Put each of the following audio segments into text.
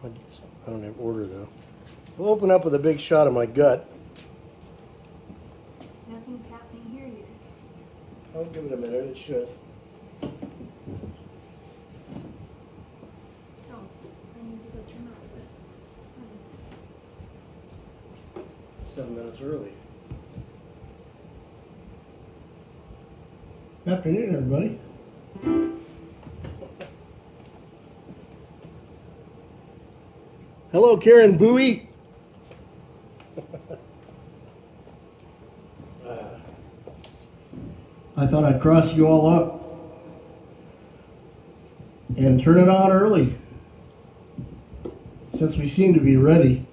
I don't have order though. We'll open up with a big shot of my gut. Nothing's happening here yet. I'll give it a minute, it should. Oh, I need to go turn off the lights. 7 minutes early. Afternoon, everybody. Hello, Karen Bowie. I thought I'd cross you all up and turn it on early, since we seem to be ready.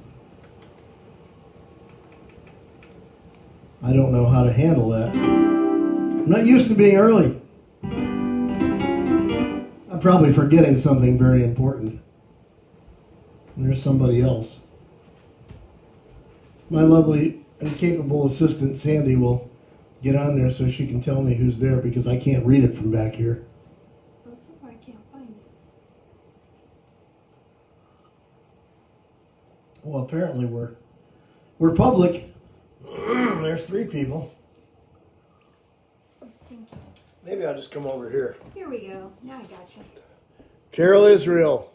I don't know how to handle that. I'm not used to being early. I'm probably forgetting something very important. And there's somebody else. My lovely and capable assistant Sandy will get on there so she can tell me who's there, because I can't read it from back here. Well, so far I can't find it. Well, apparently we're public. There's 3 people. I'm stinking. Maybe I'll just come over here. Here we go. Now I got you. Carol Israel.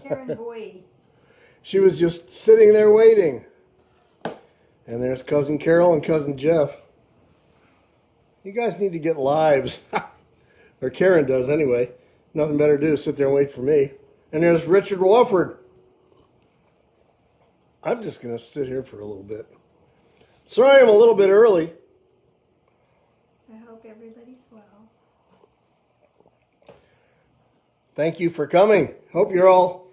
Karen Boy. She was just sitting there waiting. And there's Cousin Carol and Cousin Jeff. You guys need to get lives. Or Karen does anyway. Nothing better to do, sit there and wait for me. And there's Richard Wofford. I'm just going to sit here for a little bit. Sorry I'm a little bit early. I hope everybody's well. Thank you for coming. Hope you're all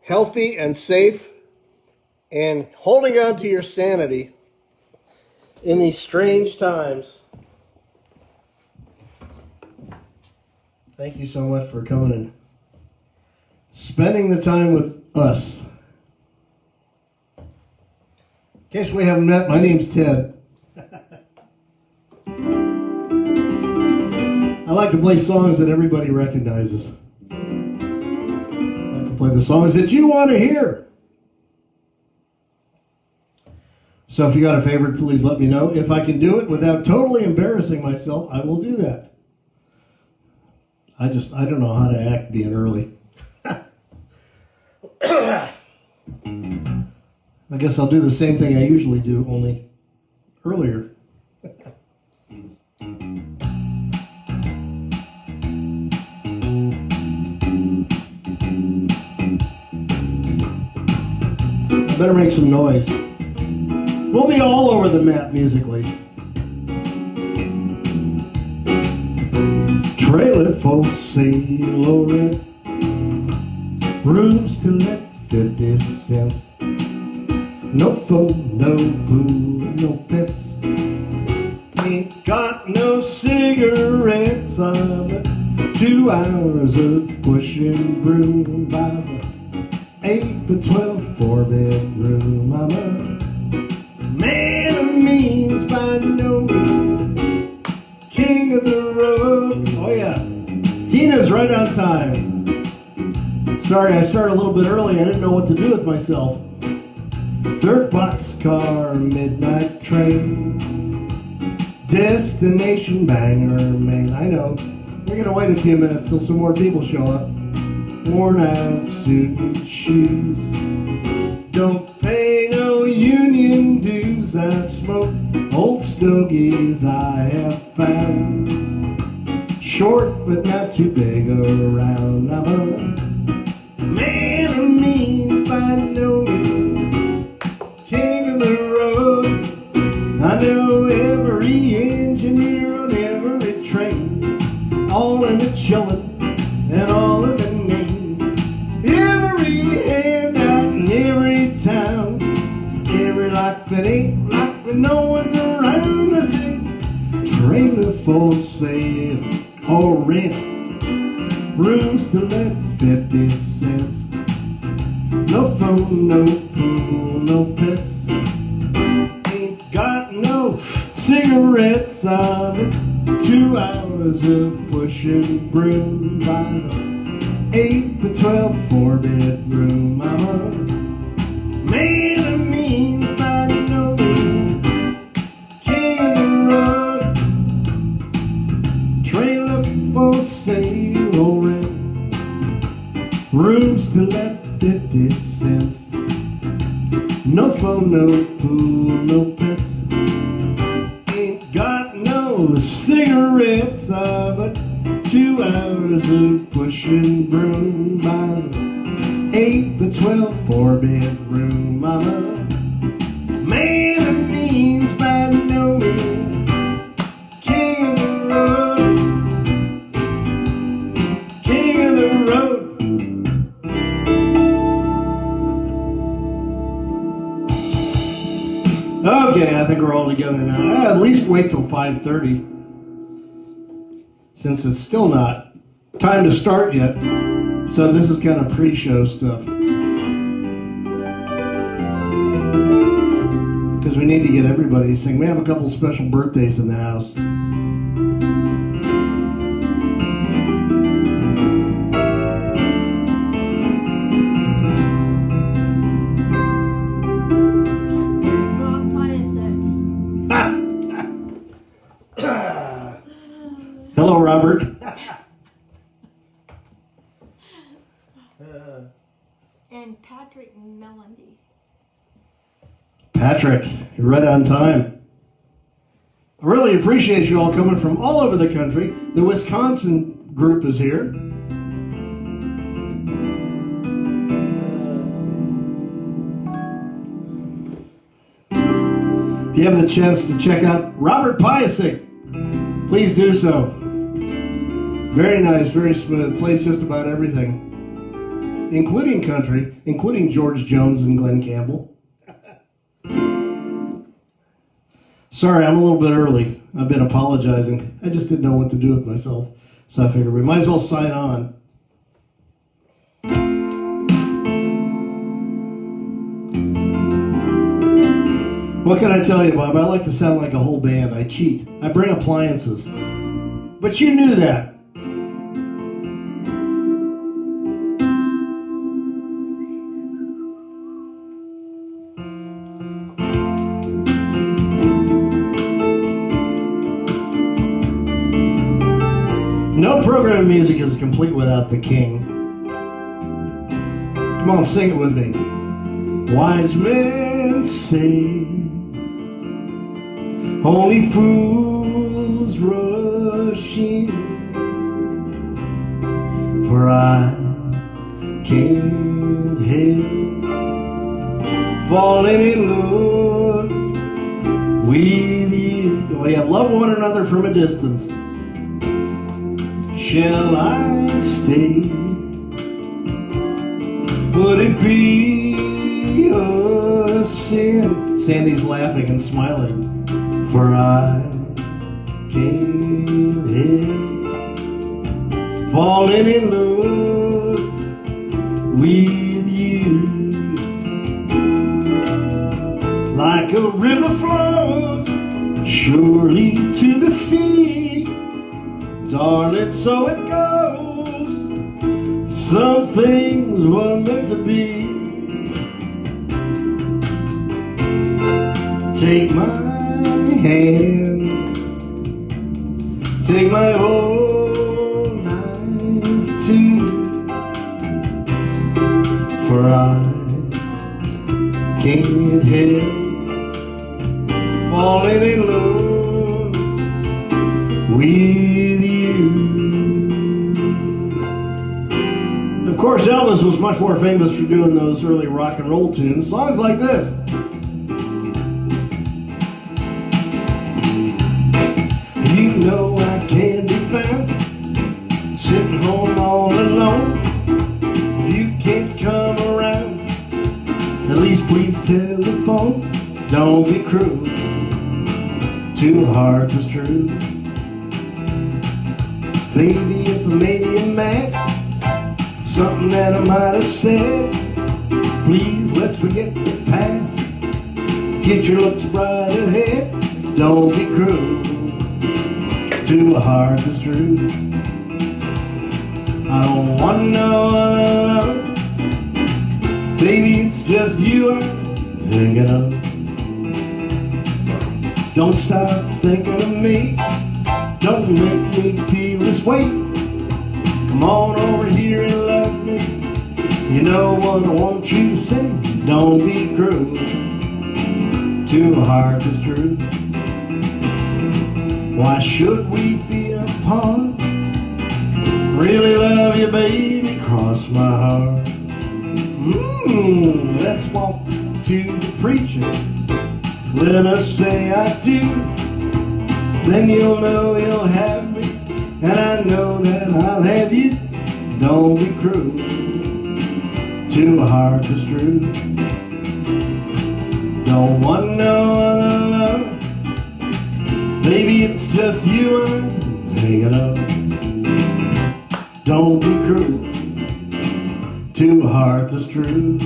healthy and safe and holding on to your sanity in these strange times. Thank you so much for coming and spending the time with us. In case we haven't met, my name's Ted. I like to play songs that everybody recognizes. I like to play the songs that you want to hear. So if you got a favorite, please let me know. If I can do it without totally embarrassing myself, I will do that. I don't know how to act being early. I guess I'll do the same thing I usually do, only earlier. I better make some noise. We'll be all over the map musically. Trailer for sale or rent, rooms to let 50 cents. No phone, no food, no pets. Ain't got no cigarettes. I'm at 2 hours of pushing broom. Buys a 8 by 12 4-bedroom. I'm a man of means by no means, king of the road. Oh yeah, Tina's right on time. Sorry, I started a little bit early. I didn't know what to do with myself. 3rd boxcar, midnight train, destination Bangor, Maine. I know, we're gonna wait a few minutes till some more people show up. Worn out suit and shoes, don't pay no union dues. I smoke old stogies I have found, short but not too big around. I'm a man of means by no means, king of the road. I know every engineer on every train, all in the chillin' and all of the names, every handout in every town, every lock that ain't locked when no one's around. I say, trailer for sale or rent, rooms to let 50 cents. No phone, no pool, no pets. Ain't got no cigarettes. I'm at 2 hours of pushing broom. Buys a 8 by 12 4-bedroom. Room still at 50 cents. No phone, no pool, no pets. Ain't got no cigarettes, but 2 hours of pushing broom. Buys an 8 by 12 4-bedroom. I'm a man of means by no means. King of the road. King of the road. Okay, I think we're all together now. At least wait till 5:30, since it's still not time to start yet. So this is kind of pre-show stuff. Because we need to get everybody to sing. We have a couple special birthdays in the house. Hello, Robert. And Patrick Melody. Patrick, you're right on time. I really appreciate you all coming from all over the country. The Wisconsin group is here. If you have the chance to check out Robert Piasek, please do so. Very nice, very smooth. Plays just about everything, including country, including George Jones and Glenn Campbell. Sorry, I'm a little bit early. I've been apologizing. I just didn't know what to do with myself. So I figured we might as well sign on. What can I tell you, Bob? I like to sound like a whole band. I cheat. I bring appliances. But you knew that. No program of music is complete without the king. Come on, sing it with me. Wise men say only fools rush in, for I can't help falling in love with you. Oh yeah, love one another from a distance. Shall I stay? Would it be a sin? Sandy's laughing and smiling. For I can't help falling in love with you. Like a river flows surely to the sea, darling, so it goes. Some things were meant to be. Take my hand, take my whole life too, for I can't help falling in love with you. Of course, Elvis was much more famous for doing those early rock and roll tunes, songs like this. You know I can't be found sitting home all alone. If you can't come around, at least please telephone. Don't be cruel, too hard was true. Baby, if I made you mad, something that I might have said, please let's forget the past. Get your looks right ahead. Don't be cruel, too hard is true. I don't want no other love. Baby, it's just you I'm thinking of. Don't stop thinking of me. Don't make me feel this way. Come on over here and love me. You know what I want you to say? Don't be cruel to a heart that's true. Why should we be apart? Really love you, baby, cross my heart. Let's walk to the preacher. Let us say I do. Then you'll know you'll have me, and I know that I'll have you. Don't be cruel to a heart that's true. Don't want no other love. Baby, it's just you I'm thinking of. Don't be cruel to a heart that's true.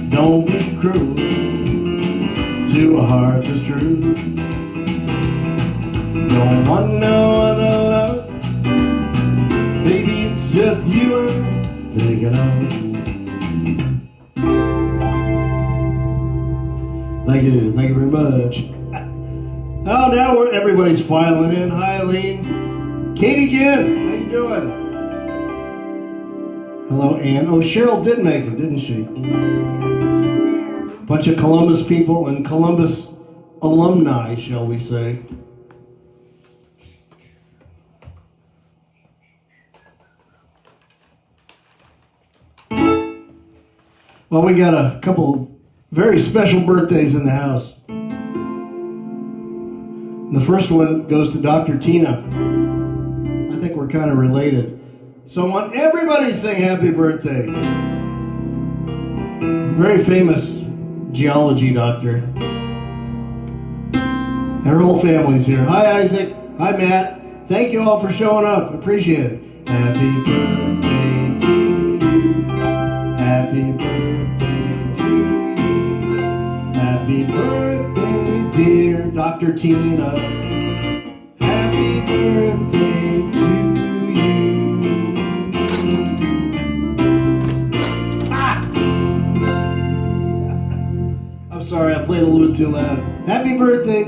Don't be cruel to a heart that's true. Don't want no other love. Baby, it's just you I'm thinking of. Thank you very much. Oh, now everybody's filing in. Hi, Eileen. Katie again, how you doing? Hello, Ann. Oh, Cheryl did make it, didn't she? Bunch of Columbus people and Columbus alumni, shall we say. Well, we got a couple very special birthdays in the house. The first one goes to Dr. Tina. I think we're kind of related. So I want everybody to sing happy birthday. Very famous geology doctor. Her whole family's here. Hi, Isaac. Hi, Matt. Thank you all for showing up. Appreciate it. Happy birthday to you. Happy birthday to you. Happy birthday, dear Dr. Tina. Happy birthday to you. I'm sorry, I played a little bit too loud. Happy birthday,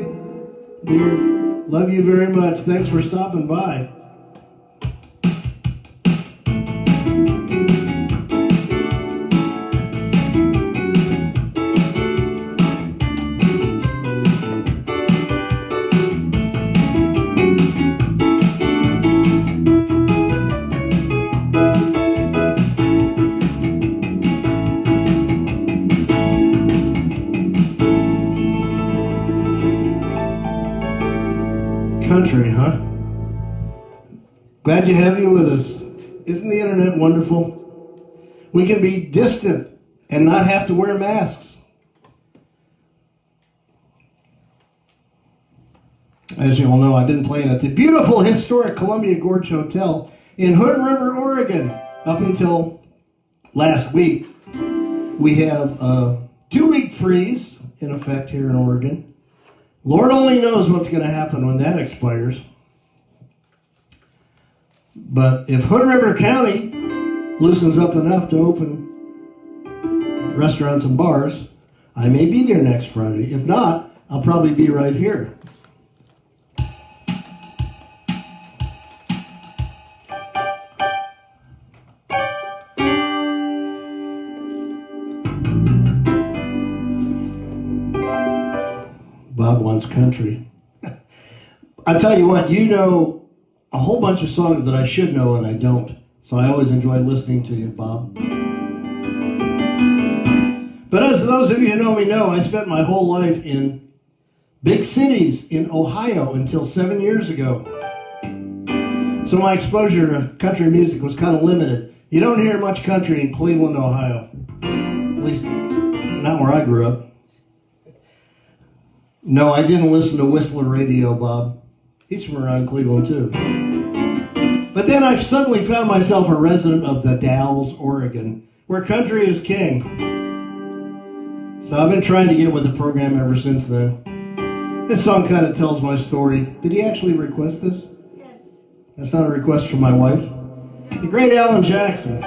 dear. Love you very much. Thanks for stopping by. Country, huh? Glad to have you with us. Isn't the internet wonderful? We can be distant and not have to wear masks. As you all know, I've been playing at the beautiful historic Columbia Gorge Hotel in Hood River, Oregon, up until last week. We have a 2-week freeze in effect here in Oregon. Lord only knows what's going to happen when that expires. But if Hood River County loosens up enough to open restaurants and bars, I may be there next Friday. If not, I'll probably be right here. Bob wants country. I tell you what, you know a whole bunch of songs that I should know and I don't. So I always enjoy listening to you, Bob. But as those of you who know me know, I spent my whole life in big cities in Ohio until 7 years ago. So my exposure to country music was kind of limited. You don't hear much country in Cleveland, Ohio. At least not where I grew up. No, I didn't listen to Whistler Radio, Bob. He's from around Cleveland, too. But then I suddenly found myself a resident of the Dalles, Oregon, where country is king. So I've been trying to get with the program ever since then. This song kind of tells my story. Did he actually request this? Yes. That's not a request from my wife? The great Alan Jackson.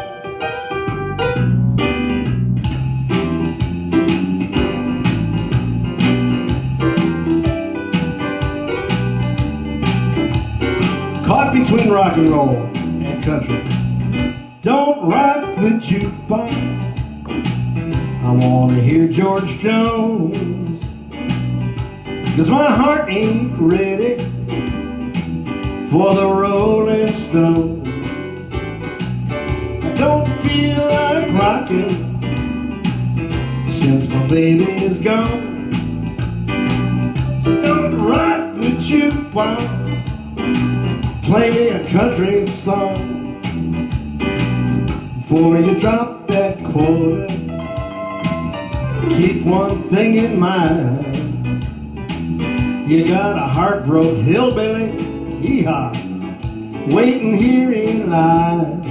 Caught between rock and roll and country. Don't rock the jukebox. I wanna hear George Jones, 'cause my heart ain't ready for the Rolling Stones. I don't feel like rocking since my baby is gone. So don't rock the jukebox, play me a country song. Before you drop that quarter, keep one thing in mind. You got a heartbroken hillbilly, hee-haw, waiting here in line.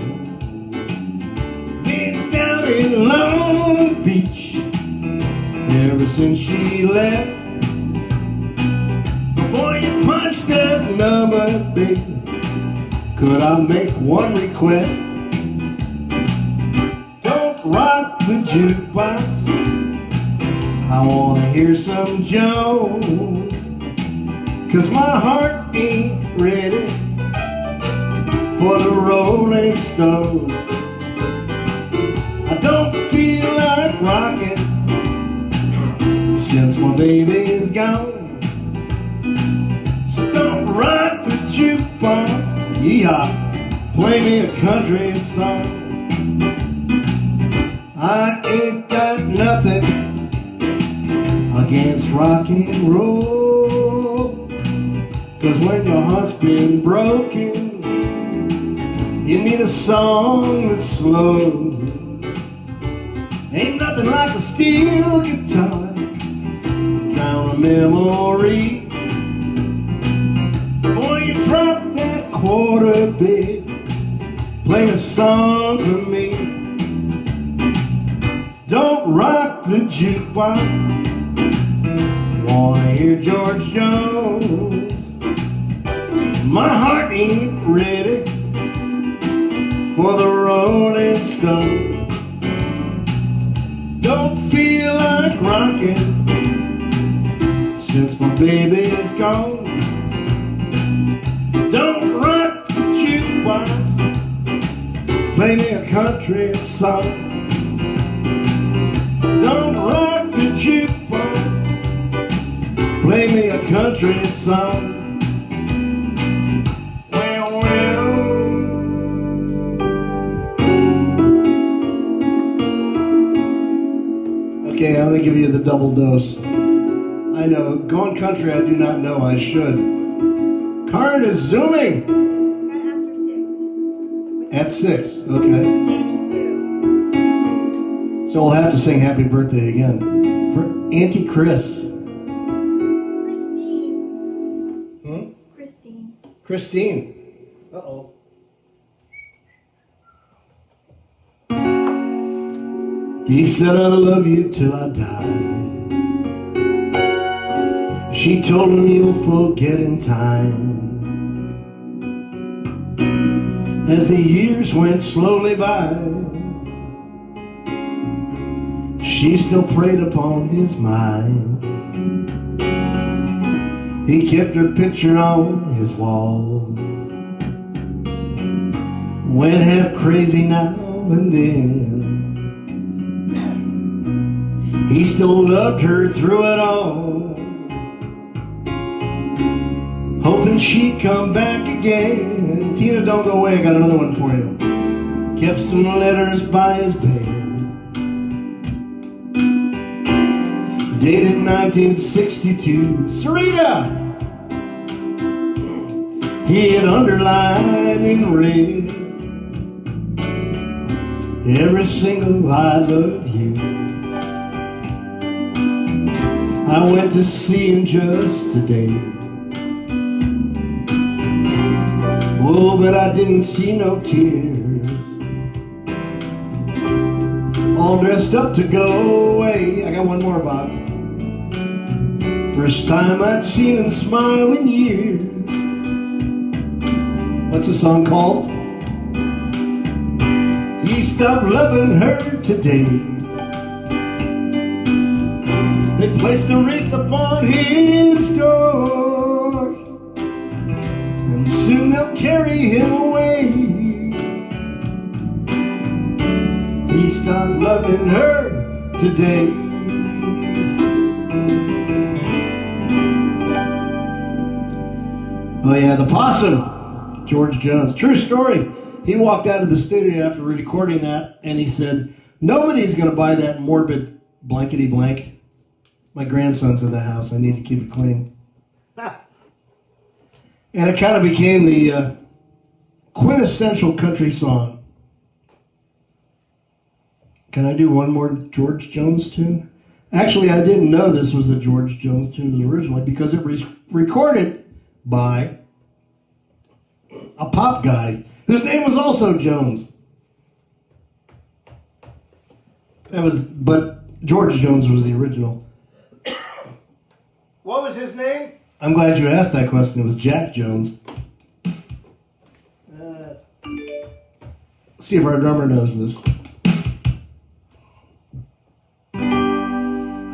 Been down in Long Beach ever since she left. Before you punch that number, baby, could I make one request? Don't rock the jukebox, I wanna hear some Jones, 'cause my heart ain't ready for the Rolling Stones. I don't feel like rocking since my baby is gone. So don't rock the jukebox, yeehaw, play me a country song. I ain't got nothing against rock and roll, 'cause when your heart's been broken, you need a song that's slow. Ain't nothing like a steel guitar, drown a memory. Before you drop that quarter, babe, play a song for me. Don't rock the jukebox, wanna hear George Jones. My heart ain't ready for the Rolling Stones. Don't feel like rocking since my baby is gone. Don't rock the jukebox, play me a country song. Don't rock the jukebox, play me a country song. Well, well. Okay, I'm gonna give you the double dose. I know, going country I do not know I should. Karen is zooming! After 6. At 6, okay. Danny Sue. So we'll have to sing happy birthday again. For Auntie Chris. Christine. Hmm? Christine. Christine. Uh-oh. He said I love you till I die. She told him you'll forget in time. As the years went slowly by, she still preyed upon his mind. He kept her picture on his wall, went half crazy now and then. He still loved her through it all, hoping she'd come back again. Tina, don't go away, I got another one for you. Kept some letters by his bed, dated 1962. Sarita! He had underlined in red every single I love you. I went to see him just today. Oh, but I didn't see no tears. All dressed up to go away. I got one more, Bob. First time I'd seen him smile in years. What's the song called? He stopped loving her today. They placed a wreath upon his door, and soon they'll carry him away. he stopped loving her today. Oh yeah, the possum, George Jones. True story. He walked out of the studio after recording that and he said, nobody's going to buy that morbid blankety blank. My grandson's in the house. I need to keep it clean. And it kind of became the quintessential country song. Can I do one more George Jones tune? Actually, I didn't know this was a George Jones tune originally because it was recorded by a pop guy whose name was also Jones. But George Jones was the original. What was his name? I'm glad you asked that question. It was Jack Jones. See if our drummer knows this.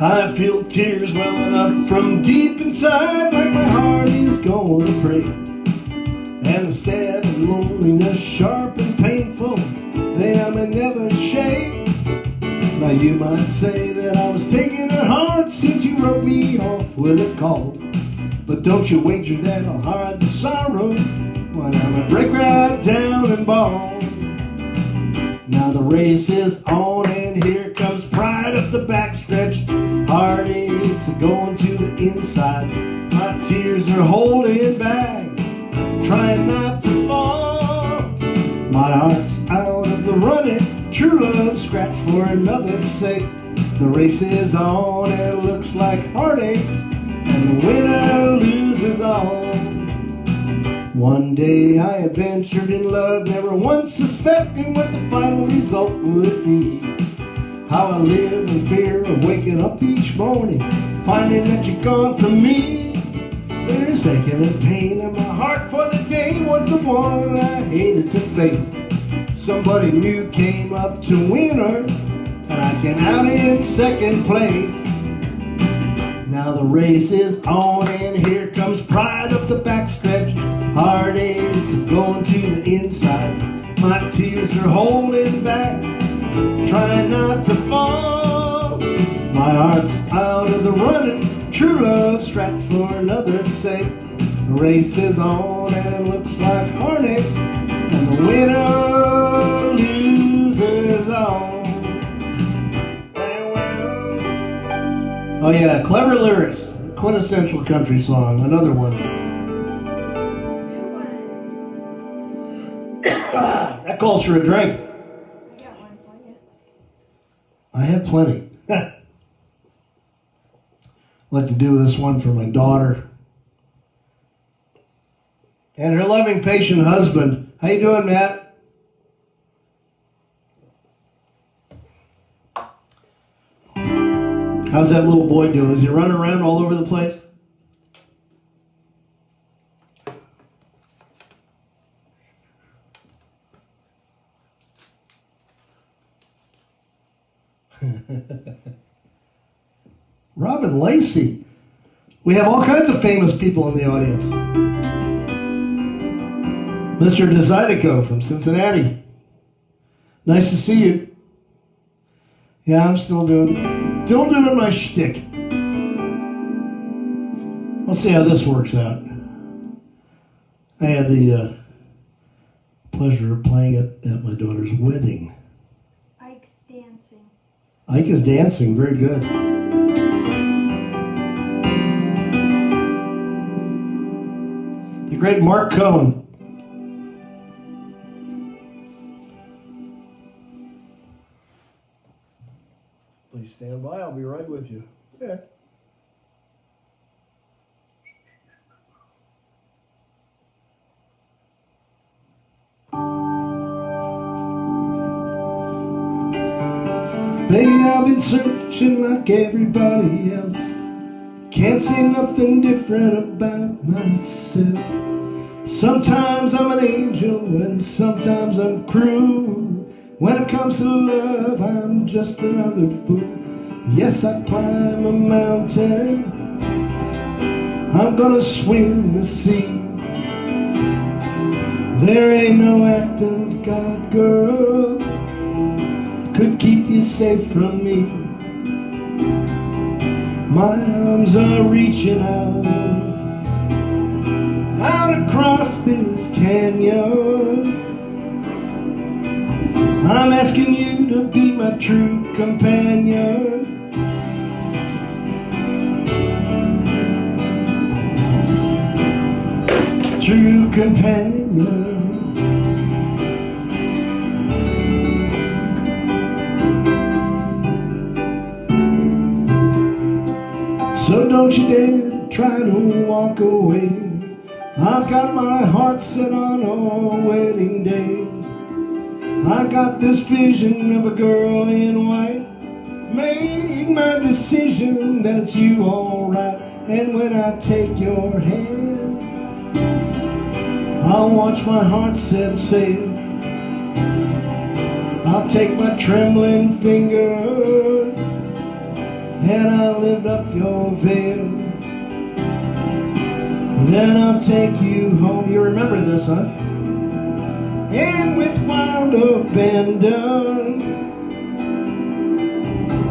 I feel tears welling up from deep inside, like my heart is going to break. And the stab of loneliness, sharp and painful, they may never shake. Now you might say that I was taking it hard since you wrote me off with a call. But don't you wager that I'll hide the sorrow when I'm a break right down and bawl. Now the race is on and here comes pride up the backstretch. Heartaches are going to the inside. My tears are holding back, trying not to fall. My heart's out of the running, true love scratch for another's sake. The race is on and it looks like heartaches, and the winner loses all. One day I adventured in love, never once suspecting what the final result would be. How I live in fear of waking up each morning, finding that you're gone from me. There's aching and pain in my heart, for the day was the one I hated to face. Somebody new came up to win her, and I came out in second place. Now the race is on and here comes pride up the backstretch. Heartaches are going to the inside. My tears are holding back, trying not to fall. My heart's out of the running, true love strapped for another's sake. The race is on and it looks like heartaches, and the winner loses all. Oh yeah, clever lyrics, quintessential country song, another one. That calls for a drink. I got one for you. I have plenty. I'd like to do this one for my daughter and her loving, patient husband. How you doing, Matt? How's that little boy doing? Is he running around all over the place? Robin Lacey. We have all kinds of famous people in the audience. Mr. DeZydeco from Cincinnati. Nice to see you. Yeah, I'm still doing my shtick. Let's see how this works out. I had the pleasure of playing it at my daughter's wedding. Ike's dancing. Ike is dancing, very good. The great Mark Cohen. Please stand by, I'll be right with you. Yeah. Baby, I've been searching like everybody else. Can't say nothing different about myself. Sometimes I'm an angel and sometimes I'm cruel. When it comes to love, I'm just another fool. Yes, I climb a mountain, I'm gonna swim the sea. There ain't no act of God, girl, could keep you safe from me. My arms are reaching out across this canyon. I'm asking you to be my true companion. True companion. So don't you dare try to walk away. I've got my heart set on our wedding day. I got this vision of a girl in white. Made my decision that it's you alright. And when I take your hand, I'll watch my heart set sail. I'll take my trembling fingers and I'll lift up your veil. Then I'll take you home. You remember this, huh? And with wild abandon,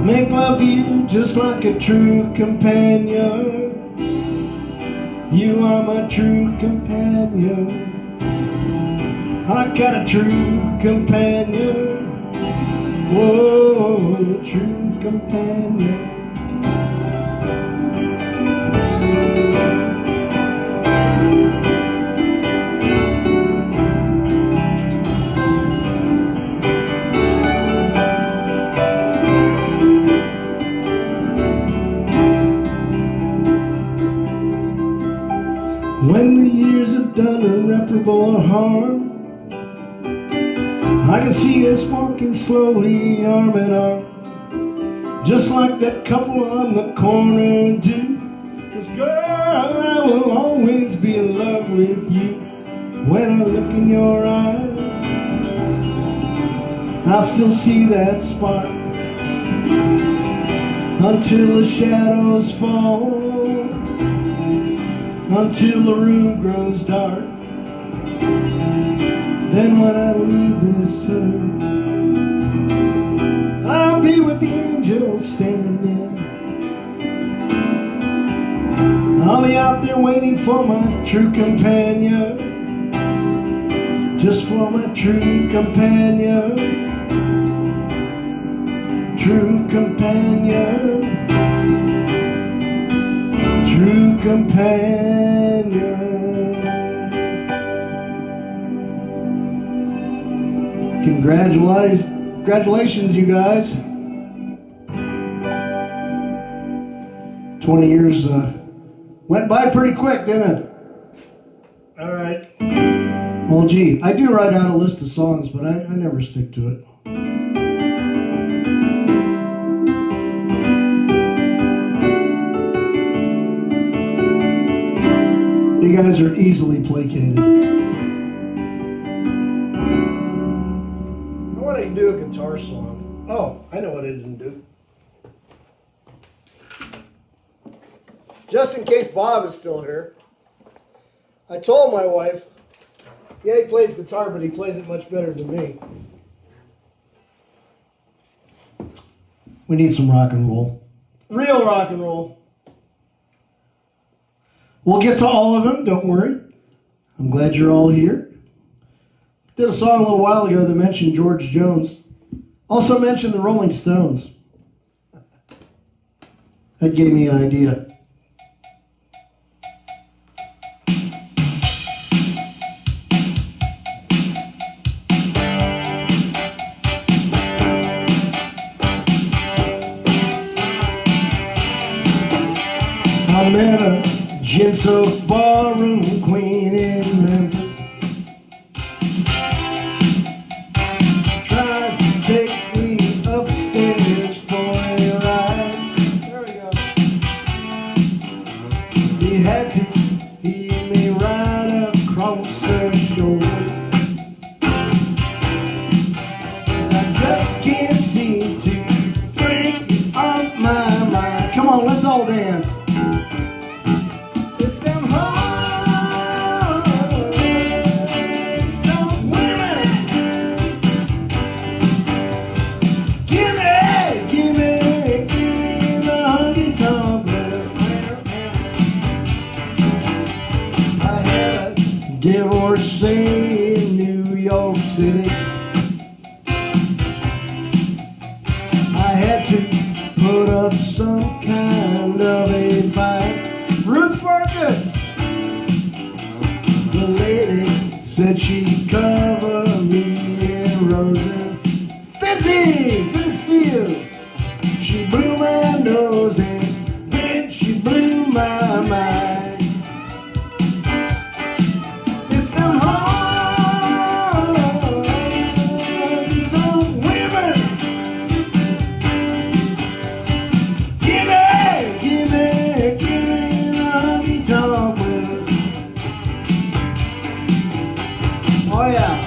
make love to you just like a true companion. You are my true companion. I got a true companion. Whoa, true companion. When the years have done irreparable harm, I can see us walking slowly arm in arm, just like that couple on the corner do. 'Cause girl, I will always be in love with you. When I look in your eyes, I'll still see that spark until the shadows fall, until the room grows dark. Then when I leave this earth, I'll be with the angels standing. I'll be out there waiting for my true companion, just for my true companion. True companion. True companion. Congratulations, you guys. 20 years went by pretty quick, didn't it? All right. Well, gee, I do write out a list of songs, but I never stick to it. You guys are easily placated. I want to do a guitar song. Oh, I know what I didn't do. Just in case Bob is still here, I told my wife, yeah, he plays guitar, but he plays it much better than me. We need some rock and roll. Real rock and roll. We'll get to all of them, don't worry. I'm glad you're all here. Did a song a little while ago that mentioned George Jones. Also mentioned the Rolling Stones. That gave me an idea. I met a gin-soaked barroom queen in Memphis. Tried to take me upstairs for a ride. There we go. He had to lead me right across her shoulder. I just can't seem to break it off my mind. Come on, let's all dance. It's them holiday kind of a fight. Ruth Farkas, the lady said she'd cover me in roses. Fizzy, good to see you. She blew my nose and then she blew my mind. It's them hard women. Give me the honky tonk women. Oh yeah.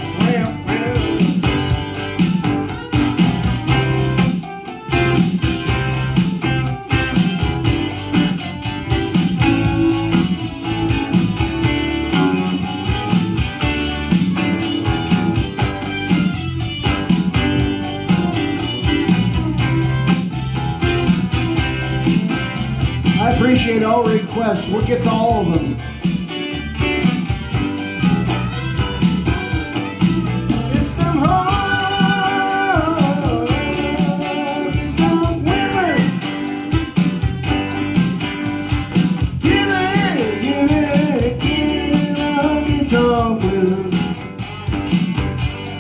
I appreciate all requests. We'll get to all of them. It's them hard women. Give me the honky tonk blues.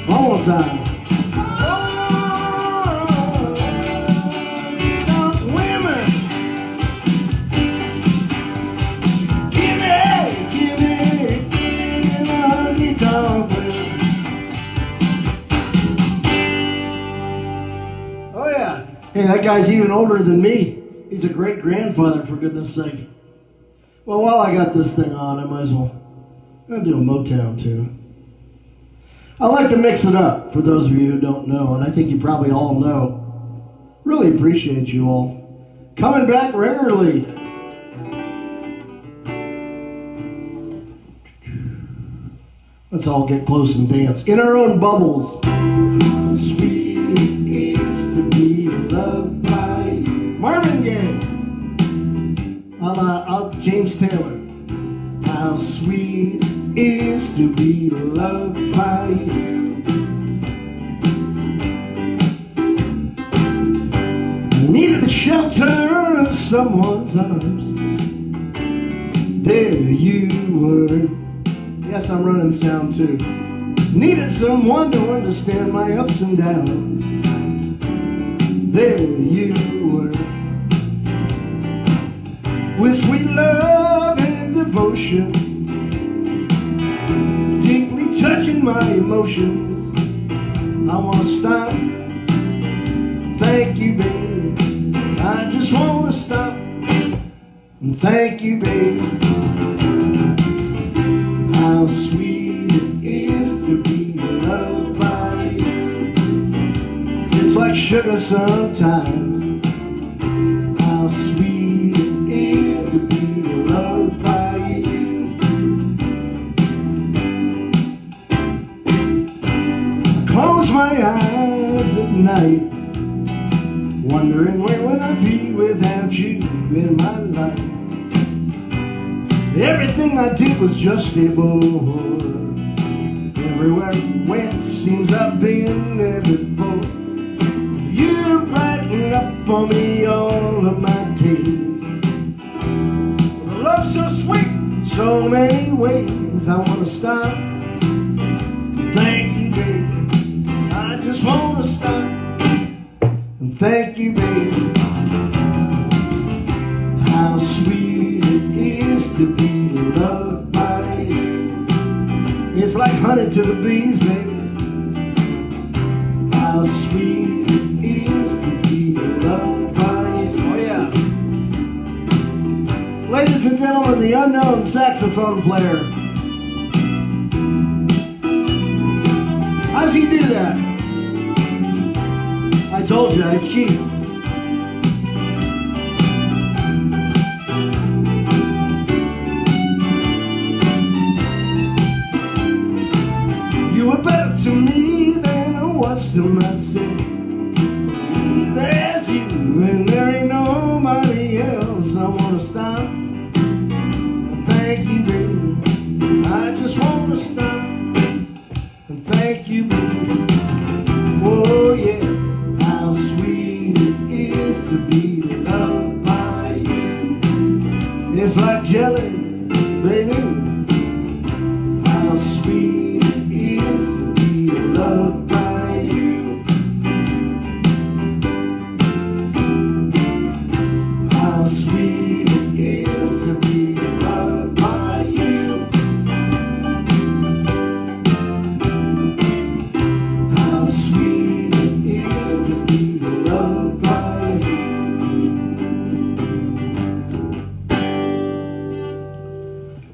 One more time. Oh yeah. Hey, that guy's even older than me. He's a great grandfather, for goodness sake. Well, while I got this thing on, I might as well. I'll do a Motown tune. I like to mix it up for those of you who don't know, and I think you probably all know. Really appreciate you all coming back regularly. Let's all get close and dance in our own bubbles. Sweet it is to be loved by you. Marvin Gaye. I'll James Taylor. How sweet it is to be loved by you. I needed the shelter of someone's arms. There you were. Yes, I'm running sound too. Needed someone to understand my ups and downs. There you were. With sweet love and devotion, deeply touching my emotions. I want to stop. Thank you, baby. I just want to stop. And thank you, baby. How sweet it is to be loved by you. It's like sugar sometimes. How sweet it is to be loved by you. I close my eyes at night, wondering where would I be without you in my life. Everything I did was just a bore. Everywhere I went, seems I've been there before. You brighten up for me all of my days. Love so sweet, so many ways. I want to stop. Thank you, baby. I just want to stop. And thank you, baby. How sweet it is to be loved by you. It's like honey to the bees, baby. How sweet it is to be loved by you. Oh yeah. Ladies and gentlemen, the unknown saxophone player. How's he do that? I told you I'd cheat. You were better to me than I was to myself. There's you and there ain't nobody else. I wanna stop. Thank you, baby. I just wanna stop. And thank you, baby. Oh yeah. How sweet it is to be loved by like jelly, baby. How sweet it is to be loved by you. How sweet it is to be loved by you. How sweet it is to be loved by you.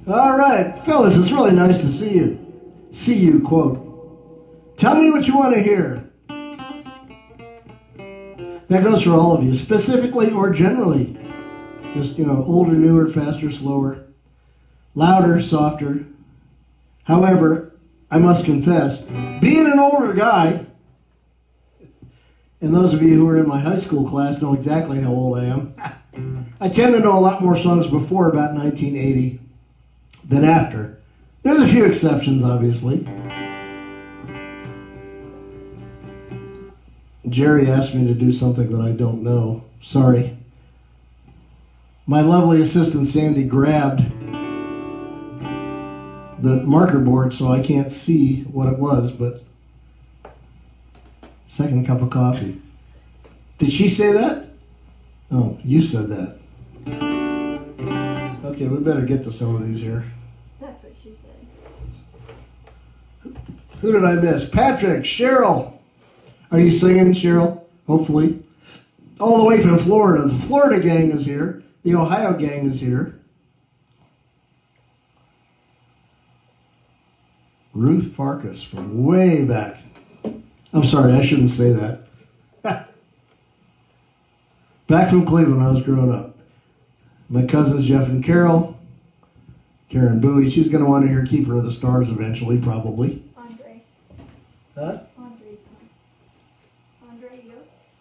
All right, fellas, it's really nice to see you. See you, quote. Tell me what you want to hear. That goes for all of you, specifically or generally. Just, older, newer, faster, slower, louder, softer. However, I must confess, being an older guy, and those of you who are in my high school class know exactly how old I am, I tend to know a lot more songs before about 1980 than after. There's a few exceptions, obviously. Jerry asked me to do something that I don't know. Sorry. My lovely assistant Sandy grabbed the marker board so I can't see what it was, but second cup of coffee. Did she say that? Oh, you said that. Okay, we better get to some of these here. That's what she said. Who did I miss? Patrick, Cheryl. Are you singing, Cheryl? Hopefully. All the way from Florida. The Florida gang is here. The Ohio gang is here. Ruth Farkas from way back. I'm sorry, I shouldn't say that. Back from Cleveland when I was growing up. My cousins Jeff and Carol. Karen Bowie. She's going to want to hear Keeper of the Stars eventually, probably. Andre. Huh? Andre's one. Andre Yost.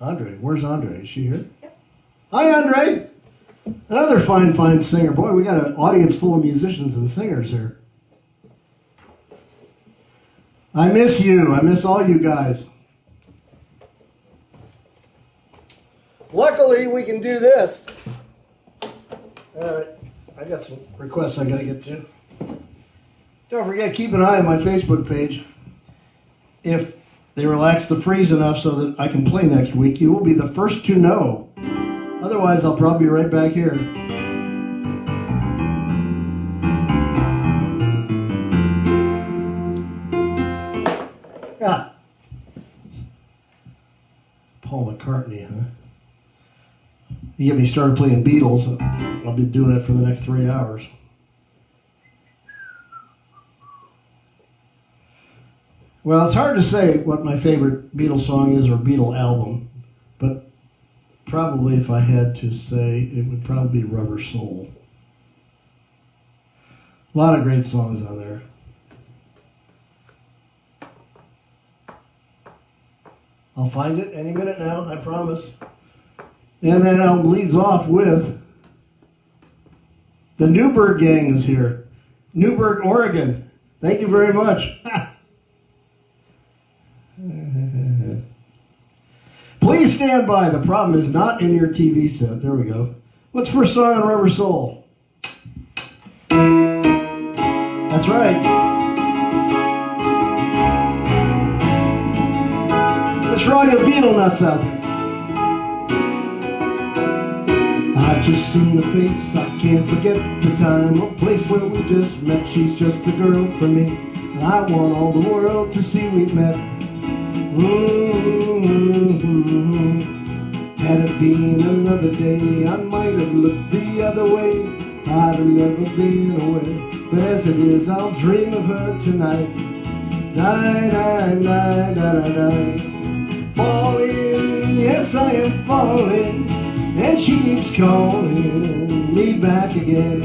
Andre. Where's Andre? Is she here? Yep. Hi, Andre. Another fine singer. Boy, we got an audience full of musicians and singers here. I miss you. I miss all you guys. Luckily, we can do this. All right. I got some requests I got to get to. Don't forget, keep an eye on my Facebook page. If they relax the freeze enough so that I can play next week, you will be the first to know. Otherwise, I'll probably be right back here. Ah. Paul McCartney, huh? You get me started playing Beatles, I'll be doing it for the next 3 hours. Well, it's hard to say what my favorite Beatles song is or Beatle album, but probably if I had to say, it would probably be Rubber Soul. A lot of great songs on there. I'll find it any minute now, I promise. And that album leads off with the Newberg gang is here. Newberg, Oregon. Thank you very much. Please stand by. The problem is not in your TV set. There we go. What's first song on Rubber Soul? That's right. That's for all you Beatle nuts out there. I just seen the face, I can't forget the time or place where we just met. She's just the girl for me, and I want all the world to see we've met. Had it been another day, I might have looked the other way. I'd have never been aware, but as it is, I'll dream of her tonight. Die, die, die, die, die, die. Falling, yes I am falling, and she keeps calling me back again.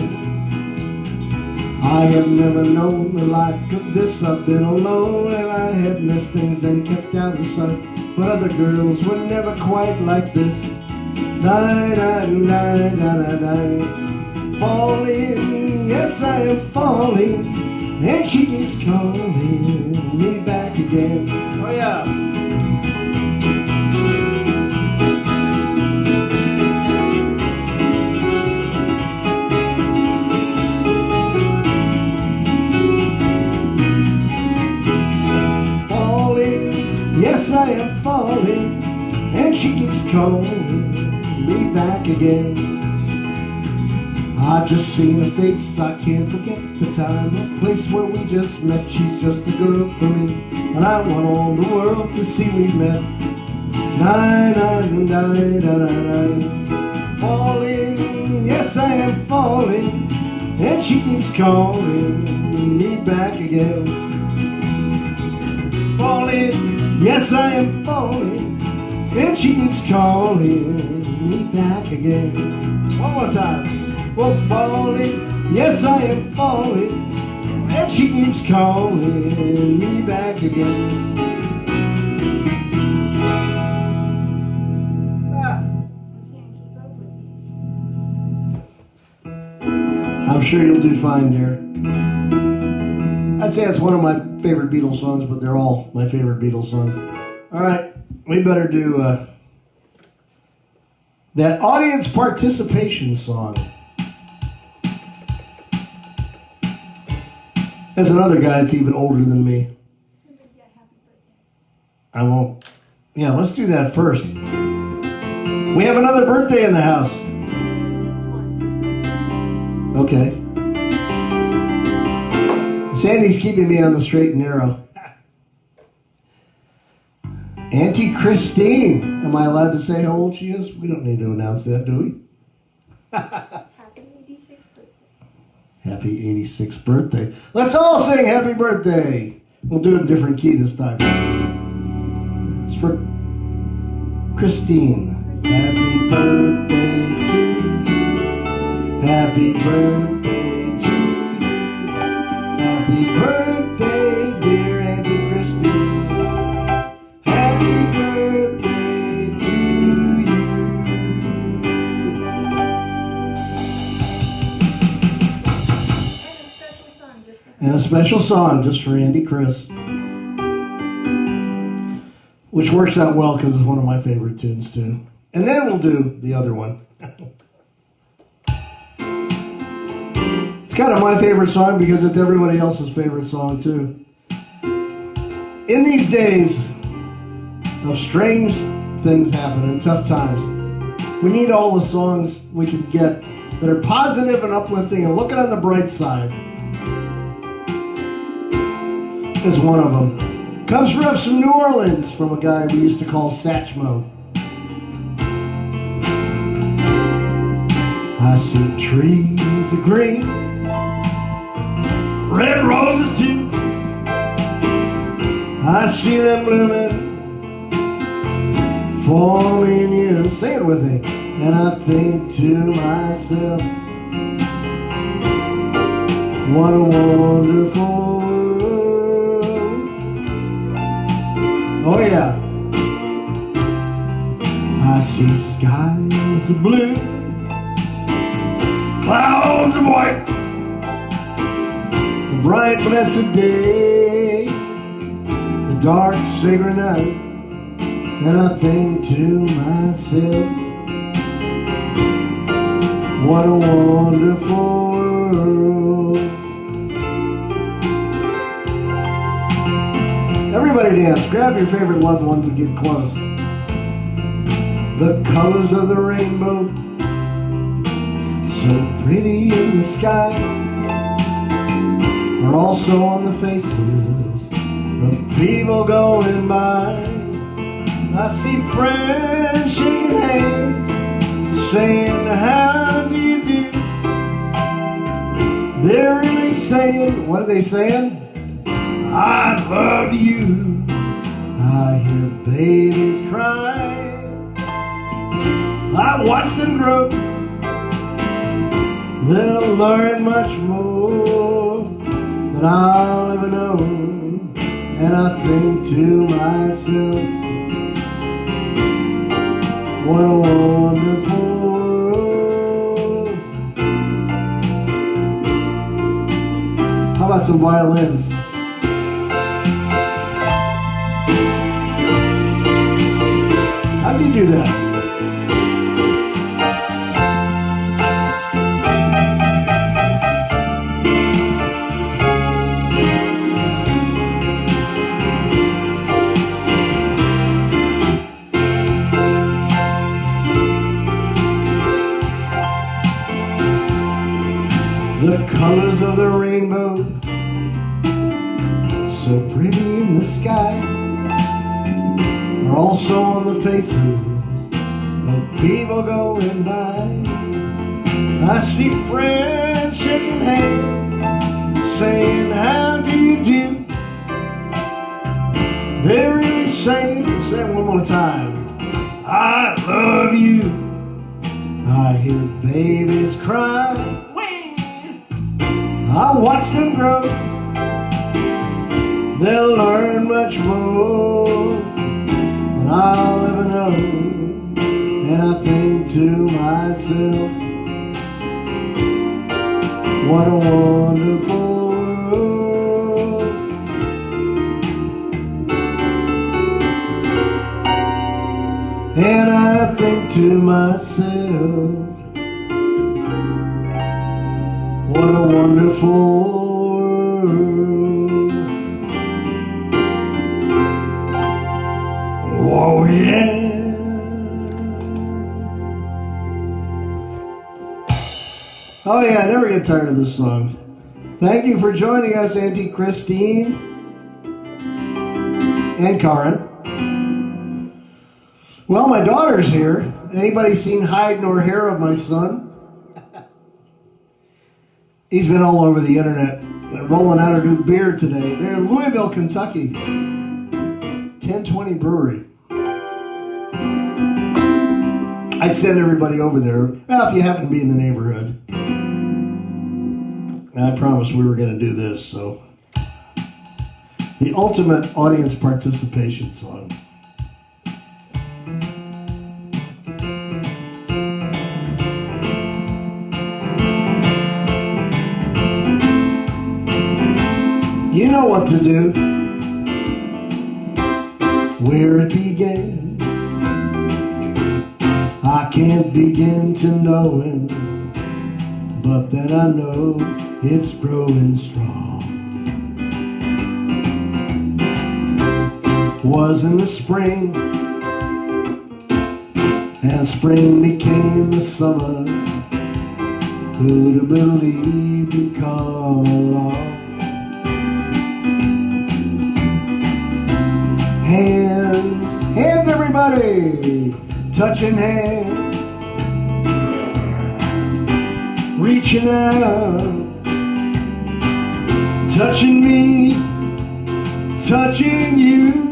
I have never known the like of this. I've been alone and I have missed things and kept out of sight, but other girls were never quite like this. Die, die, die, die, die, die. Falling, yes I am falling, and she keeps calling me back again. Oh yeah. and she keeps calling me back again. I just seen her face, I can't forget the time, the place where we just met. She's just the girl for me, and I want all the world to see we met. Falling, yes I am falling, and she keeps calling me back again. Falling, yes I am falling, and she keeps calling me back again. One more time. Well, falling, yes I am falling, and she keeps calling me back again. I'm sure you'll do fine, dear. I'd say it's one of my favorite Beatles songs, but they're all my favorite Beatles songs. All right, we better do that audience participation song. There's another guy that's even older than me. I won't. Yeah, let's do that first. We have another birthday in the house. This one. Okay. Sandy's keeping me on the straight and narrow. Auntie Christine. Am I allowed to say how old she is? We don't need to announce that, do we? Happy 86th birthday. Happy 86th birthday. Let's all sing happy birthday. We'll do it in a different key this time. It's for Christine. Happy birthday to you. Happy birthday to you. Happy birthday, dear Auntie Christine. Happy birthday to you. And a special song just for Andy Chris. Which works out well because it's one of my favorite tunes too. And then we'll do the other one. It's kind of my favorite song because it's everybody else's favorite song too. In these days of strange things happening, tough times, we need all the songs we can get that are positive and uplifting and looking on the bright side. Is one of them. Comes from New Orleans, from a guy we used to call Satchmo. I see trees of green, red roses too. I see them blooming for me and you. Say it with me. And I think to myself, what a wonderful world. Oh yeah. I see skies of blue, clouds of white, the bright blessed day, the dark sacred night. And I think to myself, what a wonderful world. Everybody dance. Grab your favorite loved ones and get close. The colors of the rainbow, so pretty in the sky, are also on the faces of people going by. I see friends shaking hands, saying, how do you do? They're really saying, what are they saying? I love you. I hear babies cry, I watch them grow. They'll learn much more than I'll ever know. And I think to myself, what a wonderful world. How about some violins? How'd you do that? The colors of the rainbow, so pretty in the sky, are also on the faces of people going by. I see friends shaking hands, saying, how do you do? They're really saying, say it one more time, I love you. I hear babies cry, I watch them grow. They'll learn much more than I'll ever know. And I think to myself, what a wonderful world. And I think to myself, what a wonderful world. Oh yeah. Oh yeah, I never get tired of this song. Thank you for joining us, Auntie Christine and Karen. Well, my daughter's here. Anybody seen hide nor hair of my son? He's been all over the internet. They're rolling out a new beer today. They're in Louisville, Kentucky. 1020 Brewery. I'd send everybody over there. Well, if you happen to be in the neighborhood. I promised we were going to do this, so. The ultimate audience participation song. You know what to do. Where it began, I can't begin to know it, but then I know it's growing strong. Was in the spring, and spring became the summer. Who'd have believed you'd come along? Hands, hands everybody, touching hands, reaching out, touching me, touching you.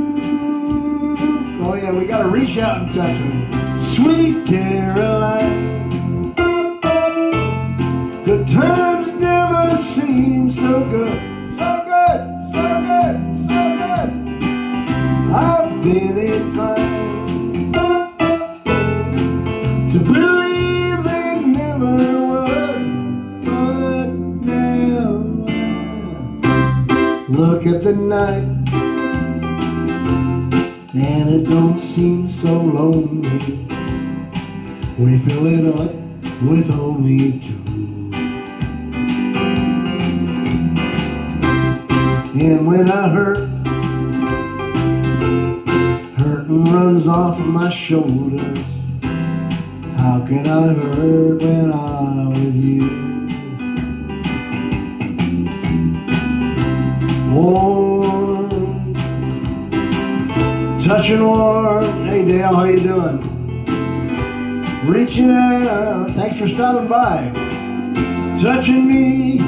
Oh yeah, we gotta reach out and touch them. Sweet Caroline, good times never seem so good, so good, so good, so good. I've been inclined to believe they never would, but now I look at the night and it don't seem so lonely. We fill it up with only two. And when I hurt, hurting runs off of my shoulders. How can I hurt when I'm with you? Warm, touching warm. Hey Dale, how you doing? Reaching out, thanks for stopping by. Touching me,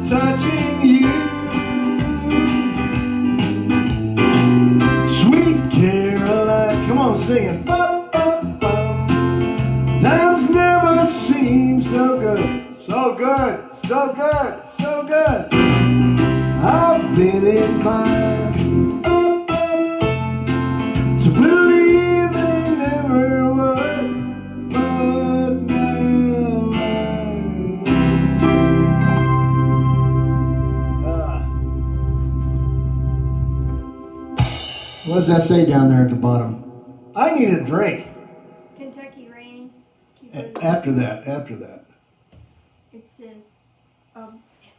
touching you. Come on, sing it. Times never seem so good, so good, so good, so good. I've been inclined to believe they never would, but now what does that say down there at the bottom? I need a drink. Kentucky Rain. After that. It says,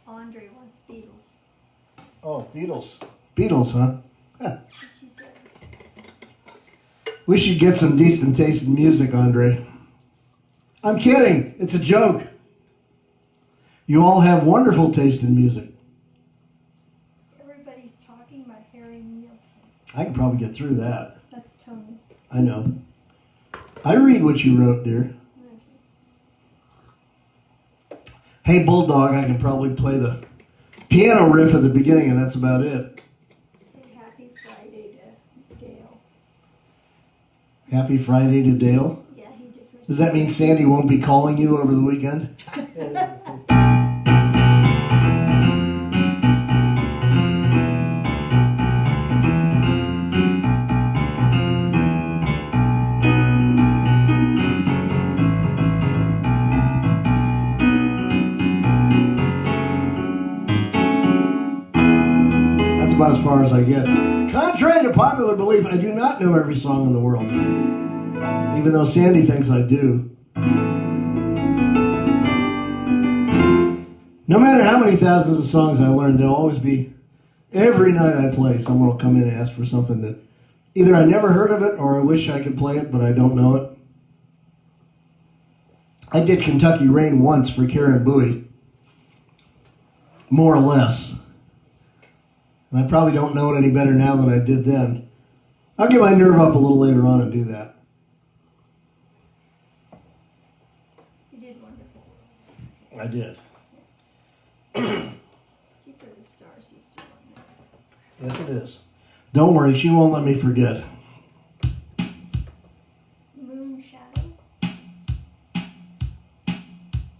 Andre wants Beatles. Oh, Beatles. Beatles, huh? What she says. We should get some decent taste in music, Andre. I'm kidding. It's a joke. You all have wonderful taste in music. Everybody's talking about Harry Nielsen. I could probably get through that. That's Tony. I know. I read what you wrote, dear. Hey Bulldog, I can probably play the piano riff at the beginning, and that's about it. Say Happy Friday to Gail. Happy Friday to Dale. Yeah, he just went. Does that mean Sandy won't be calling you over the weekend? About as far as I get. Contrary to popular belief, I do not know every song in the world, even though Sandy thinks I do. No matter how many thousands of songs I learn, there'll always be, every night I play, someone will come in and ask for something that either I never heard of it or I wish I could play it, but I don't know it. I did Kentucky Rain once for Karen Bowie, more or less. And I probably don't know it any better now than I did then. I'll get my nerve up a little later on and do that. You did wonderful. I did. Keep her the stars. He's still on there. Yes, it is. Don't worry, she won't let me forget. Moon Shadow.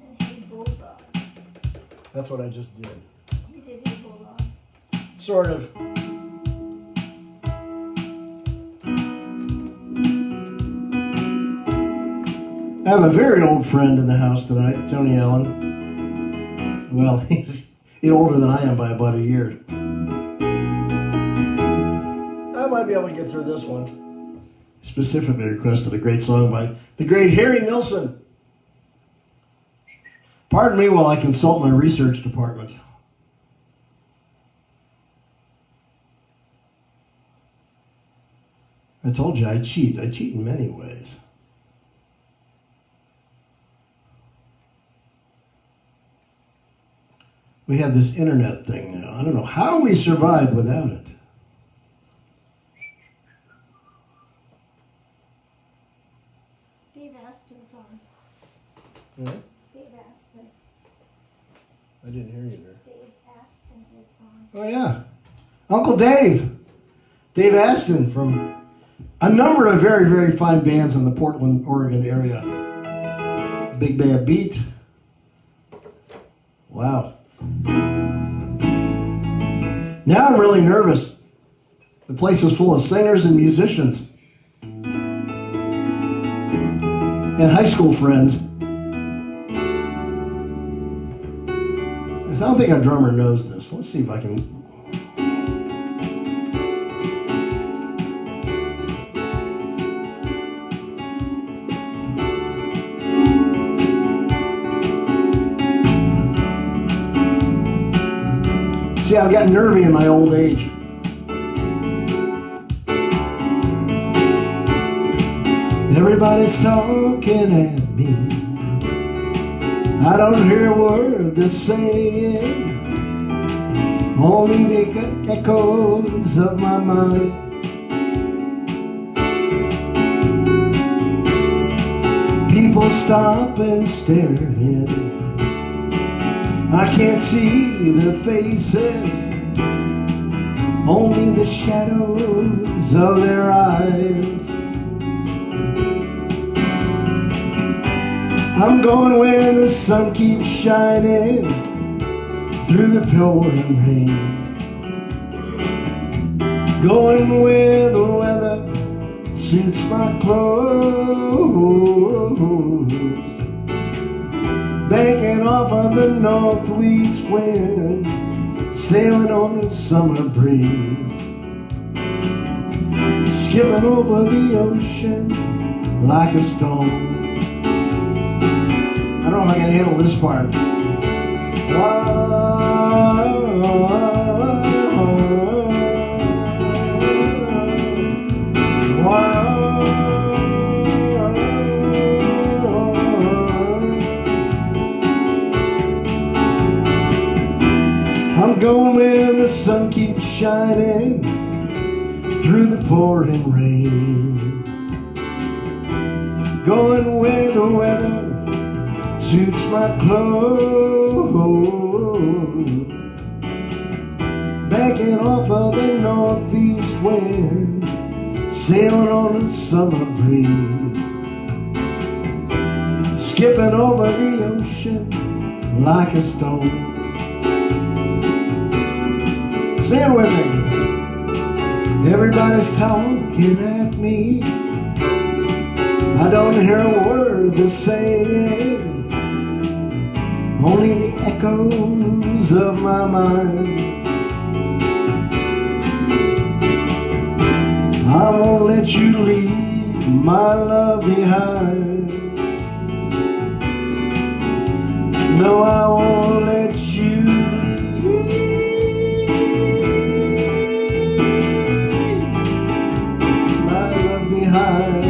And Hey Bulldog. That's what I just did. You did Hey Bulldog. Sort of. I have a very old friend in the house tonight, Tony Allen. Well, he's older than I am by about a year. I might be able to get through this one. Specifically requested a great song by the great Harry Nilsson. Pardon me while I consult my research department. I told you I cheat. I cheat in many ways. We have this internet thing now. I don't know how we survived without it. Dave Aston's on. Yeah? Dave Aston. I didn't hear you there. Dave Aston is on. Oh, yeah. Uncle Dave. Dave Aston from a number of very, very fine bands in the Portland, Oregon area. Big Bad Beat. Wow. Now I'm really nervous. The place is full of singers and musicians. And high school friends. I don't think our drummer knows this. Let's see if I can... See, I've got nervy in my old age. Everybody's talking at me. I don't hear a word they're saying. Only the echoes of my mind. People stop and stare in. I can't see their faces, only the shadows of their eyes. I'm going where the sun keeps shining through the pouring rain. Going where the weather suits my clothes. Banking off of the northwest wind, sailing on a summer breeze, skipping over the ocean like a stone. I don't know if I can handle this part. going where the sun keeps shining through the pouring rain. Going where the weather suits my clothes. Backing off of the northeast wind, sailing on a summer breeze. Skipping over the ocean like a stone. Say it with me. Everybody's talking at me. I don't hear a word they're saying, only the echoes of my mind. I won't let you leave my love behind. No, I won't let you leave my love behind.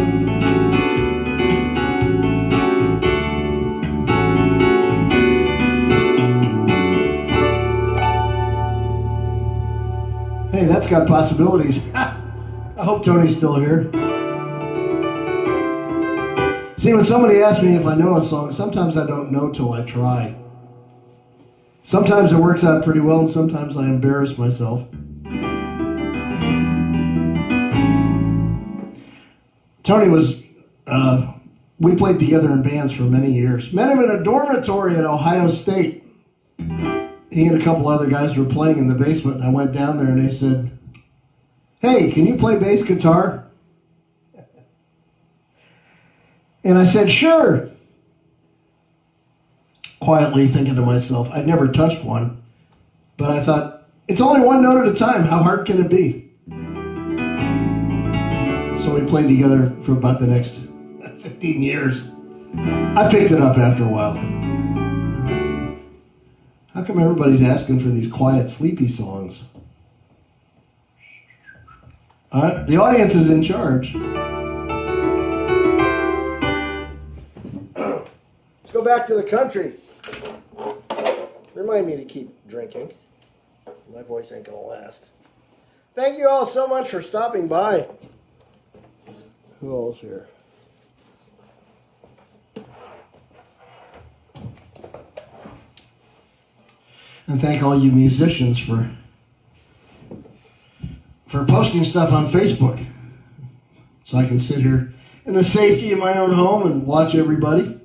Hey, that's got possibilities. I hope Tony's still here. See, when somebody asks me if I know a song, sometimes I don't know till I try. Sometimes it works out pretty well, and sometimes I embarrass myself. Tony was, we played together in bands for many years. Met him in a dormitory at Ohio State. He and a couple other guys were playing in the basement, and I went down there and they said, "Hey, can you play bass guitar?" And I said, "Sure." Quietly thinking to myself, I'd never touched one, but I thought, it's only one note at a time. How hard can it be? So we played together for about the next 15 years. I picked it up after a while. How come everybody's asking for these quiet, sleepy songs? All right, the audience is in charge. Let's go back to the country. Remind me to keep drinking. My voice ain't gonna last. Thank you all so much for stopping by. Who else here? And thank all you musicians for posting stuff on Facebook, so I can sit here in the safety of my own home and watch everybody.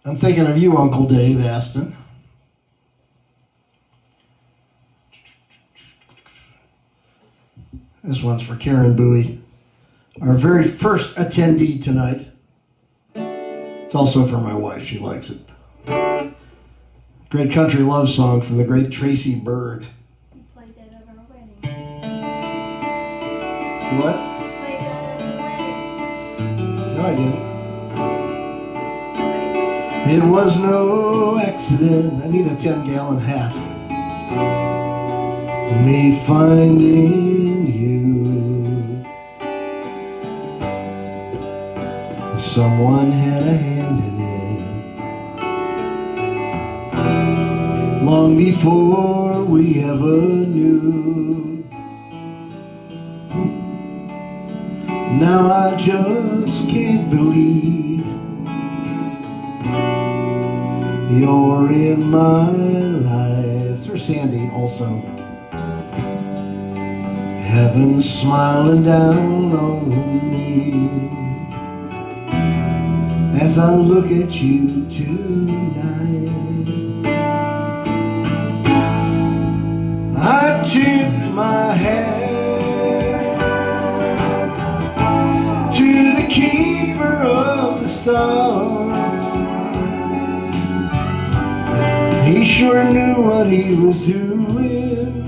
I'm thinking of you, Uncle Dave Aston. This one's for Karen Bowie, our very first attendee tonight. It's also for my wife. She likes it. Great country love song from the great Tracy Byrd. We played that at our wedding. What? We played that at our wedding. No, I didn't. It was no accident. I need a 10-gallon hat. Me finding you. Someone had a hand in it. Long before we ever knew. Now I just can't believe you're in my life. Sir Sandy also. Heaven smiling down on me as I look at you tonight. I tip my hat to the keeper of the stars. He sure knew what he was doing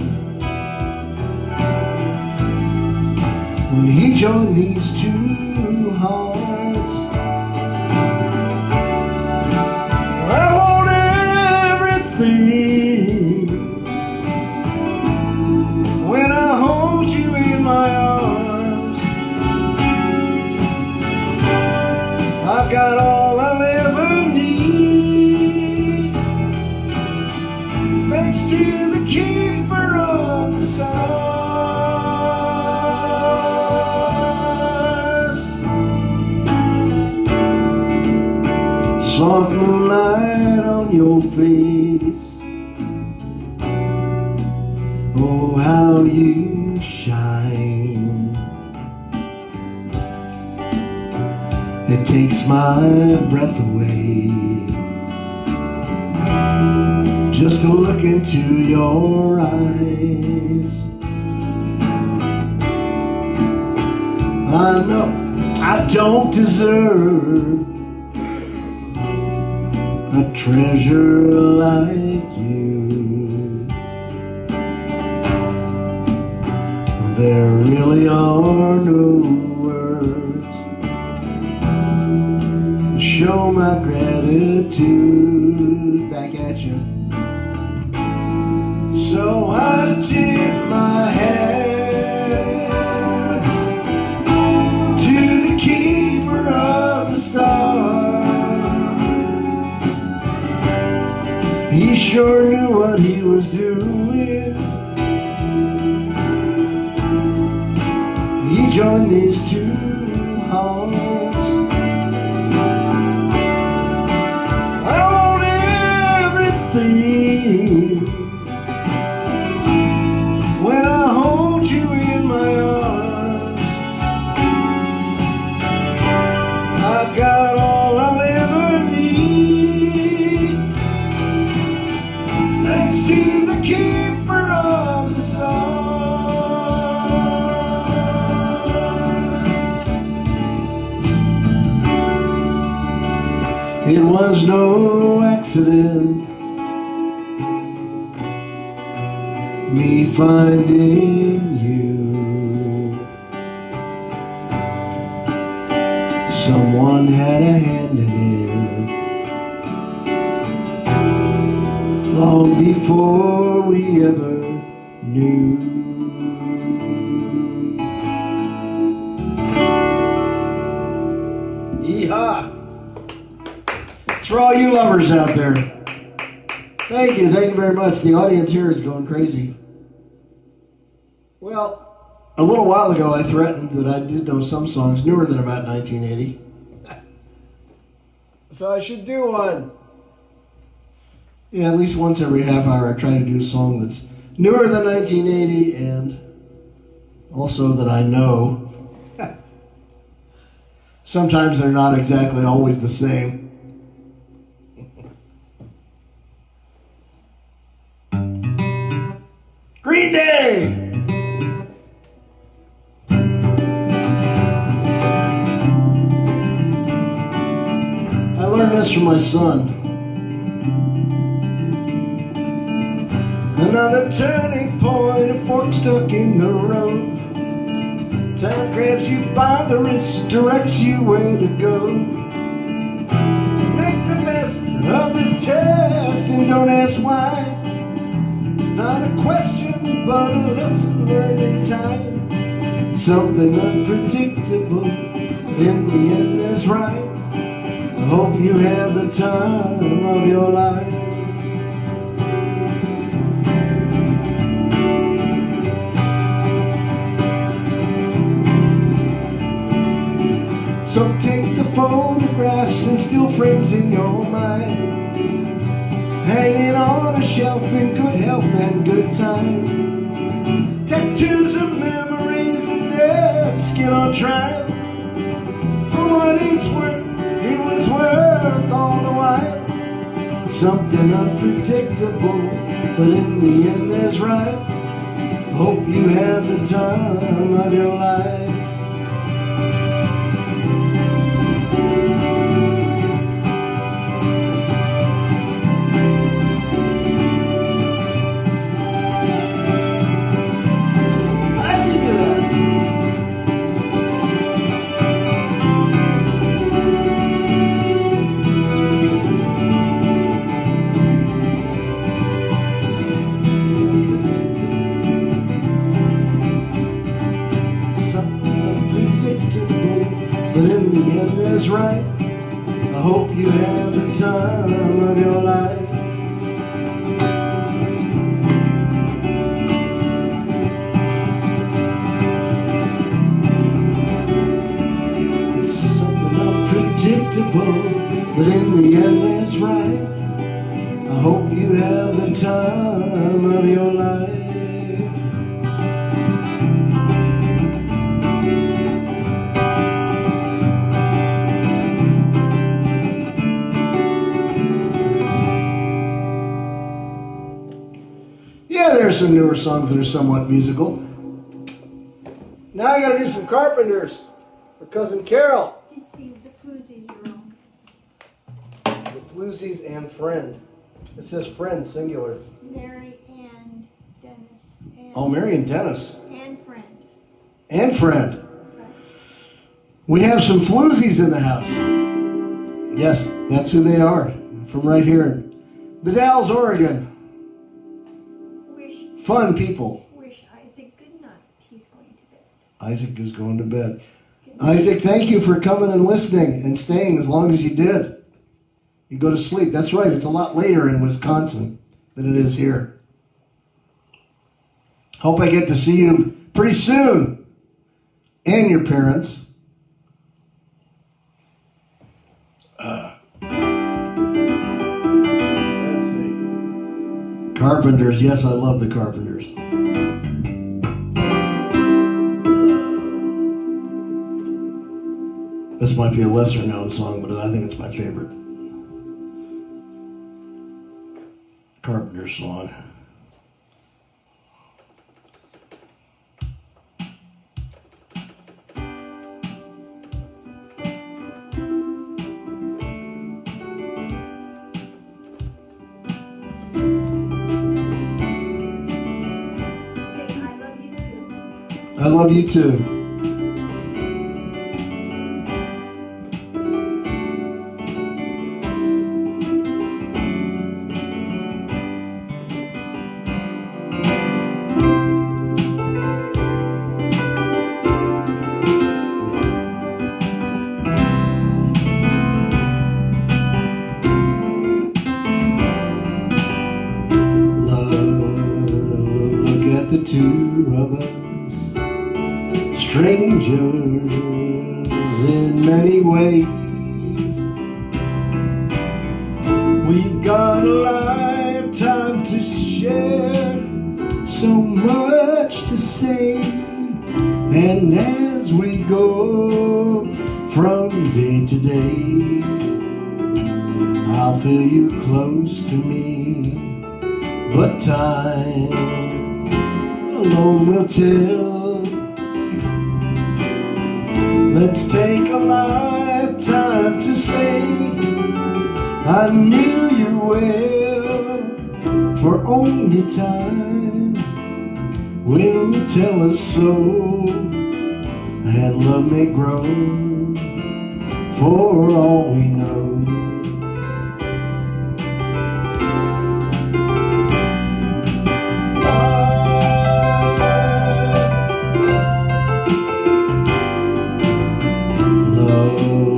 when he joined these two hearts. I want everything when I hold you in my arms. I've got all I'll ever need. to the keeper of the stars. Soft moonlight on your face, oh how you shine. It takes my breath away just to look into your eyes. I know I don't deserve a treasure like you. There really are no words to show my gratitude. Back at you. So I tip my hat to the keeper of the stars. He sure knew what he was doing. He joined these two hearts. I want everything when I hold you in my arms. I've got all I'll ever need, thanks to the keeper of the stars. It was no accident, me finding you. Someone had a hand in it long before we ever knew. Yeehaw! It's for all you lovers out there. Thank you very much. The audience here is going crazy. Well, a little while ago I threatened that I did know some songs newer than about 1980. So I should do one. Yeah, at least once every half hour I try to do a song that's newer than 1980 and also that I know. Sometimes they're not exactly always the same. Green Day! I learned this from my son. Another turning point, a fork stuck in the road. Time grabs you by the wrist, directs you where to go. So make the best of this test and don't ask why. It's not a question, but a lesson learned in time. Something unpredictable, in the end is right. I hope you have the time of your life. So take the photographs and still frames in your mind, hanging on a shelf in good health and good time. Tattoos of memories and dead skin on trial. For what it's worth, it was worth all the while. Something unpredictable, but in the end there's right. Hope you have the time of your life. But in the end there's right. I hope you have the time of your life. unpredictable, but in the end that's right. I hope you have the time of your life. Yeah, there's some newer songs that are somewhat musical. Now I gotta do some Carpenters for Cousin Carol. Did you see the floozies are on? The Floozies and Friend. It says Friend, singular. Mary and Dennis. And, Oh, Mary and Dennis. and friend. And Friend. Right. We have some Floozies in the house. Yes, that's who they are. From right here in the Dalles, Oregon. Fun people. Wish Isaac good night. He's going to bed. Isaac is going to bed. Isaac, thank you for coming and listening and staying as long as you did. You go to sleep. That's right. It's a lot later in Wisconsin than it is here. Hope I get to see you pretty soon. And your parents. Let's see. Carpenters. Yes, I love the Carpenters. This might be a lesser known song, but I think it's my favorite Carpenters song. I love you too. Look at the two of us. Strangers in many ways. We've got a lifetime to share, so much to say. And as we go from day to day, I'll feel you close to me, but time alone will tell. Let's take a lifetime to say I knew you well, for only time will tell us so, and love may grow for all we know.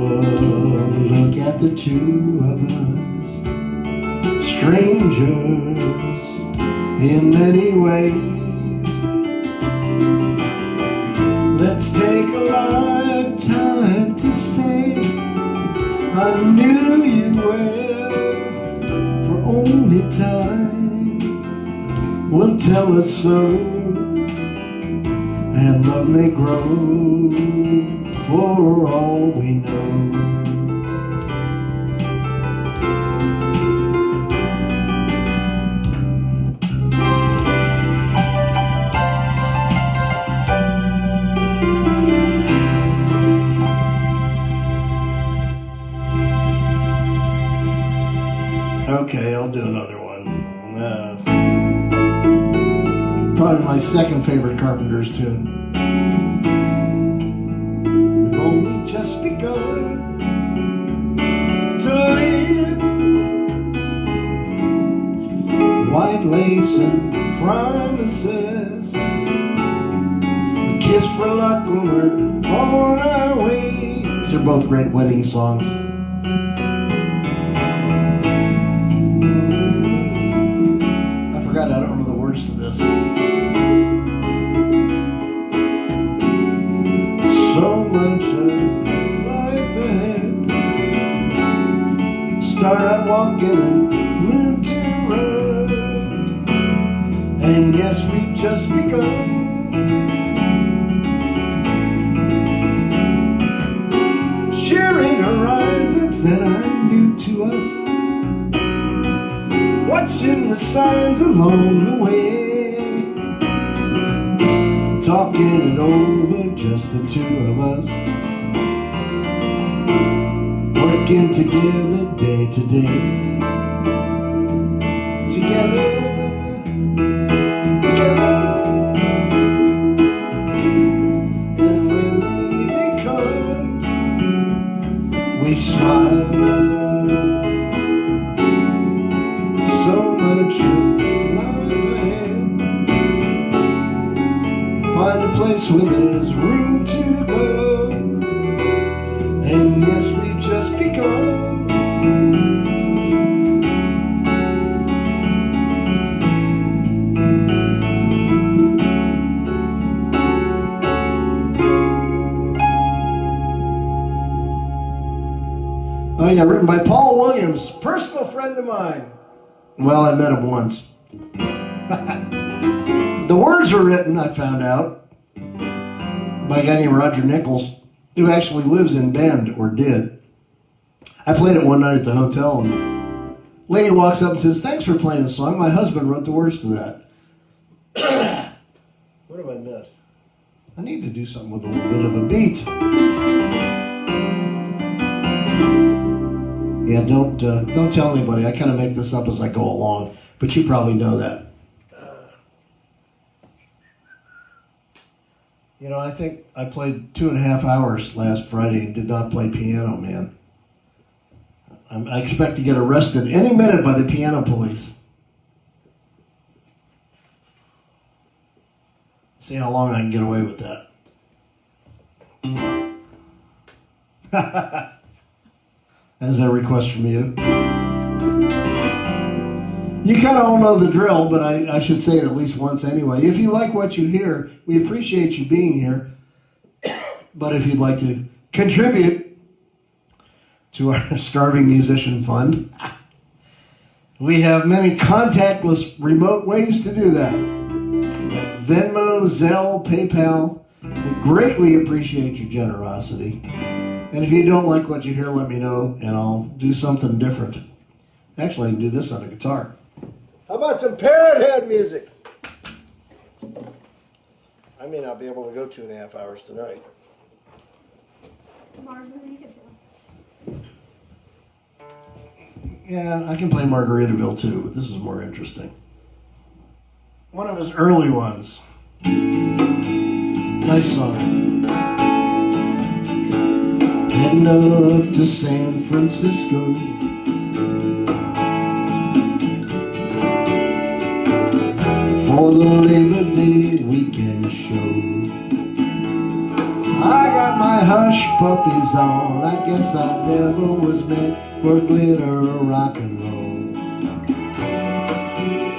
Look at the two of us, strangers in many ways. Let's take a lifetime to say I knew you well, for only time will tell us so, and love may grow for all we know. Okay, I'll do another one. Probably my second favorite Carpenters tune. We've only just begun to live. White lace and promises, a kiss for luck when we're on our way. These are both great wedding songs. I don't know the words to this. So much of life ahead, start out walking and learn to run. And yes, we've just begun. Sharing horizons that are new to us, watching the signs along the way, talking it over, just the two of us, working together day to day, together. We smile, so much of life ahead. Find a place where there's room to go. And yes, we've just begun. Oh yeah, written by Paul Williams, personal friend of mine. Well, I met him once. The words were written, I found out, by a guy named Roger Nichols, who actually lives in Bend, or did. I played it one night at the hotel, and a lady walks up and says, "Thanks for playing this song. My husband wrote the words to that." What have I missed? I need to do something with a little bit of a beat. Yeah, don't tell anybody. I kind of make this up as I go along, but you probably know that. You know, I think I played 2.5 hours last Friday and did not play piano, man. I expect to get arrested any minute by the piano police. See how long I can get away with that. As a request from you. You kind of all know the drill, but I should say it at least once anyway. If you like what you hear, we appreciate you being here. But if you'd like to contribute to our Starving Musician Fund, we have many contactless remote ways to do that. Venmo, Zelle, PayPal. We greatly appreciate your generosity. And if you don't like what you hear, let me know, and I'll do something different. Actually, I can do this on a guitar. How about some Parrot Head music? I may not be able to go 2.5 hours tonight. Margaritaville. Yeah, I can play Margaritaville too, but this is more interesting. One of his early ones. Nice song. Heading up to San Francisco, for the Labor Day weekend show. I got my hush puppies on. I guess I never was meant for glitter or rock and roll.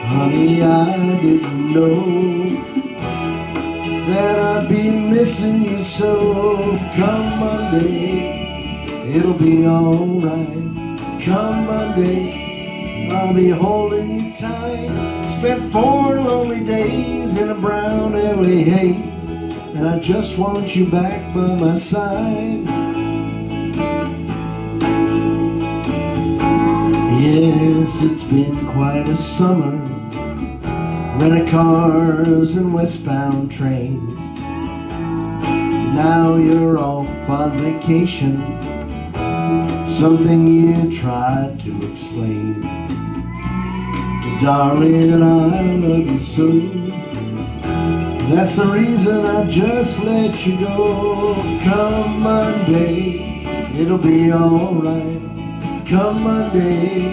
Honey, I didn't know that I'd be missing you so. Come Monday, it'll be alright. Come Monday, I'll be holding you tight. Spent 4 lonely days in a brown LA haze, and I just want you back by my side. Yes, it's been quite a summer. Rented cars and westbound trains. Now you're off on vacation, something you tried to explain. Darling, I love you so. That's the reason I just let you go. Come Monday, it'll be alright. Come Monday,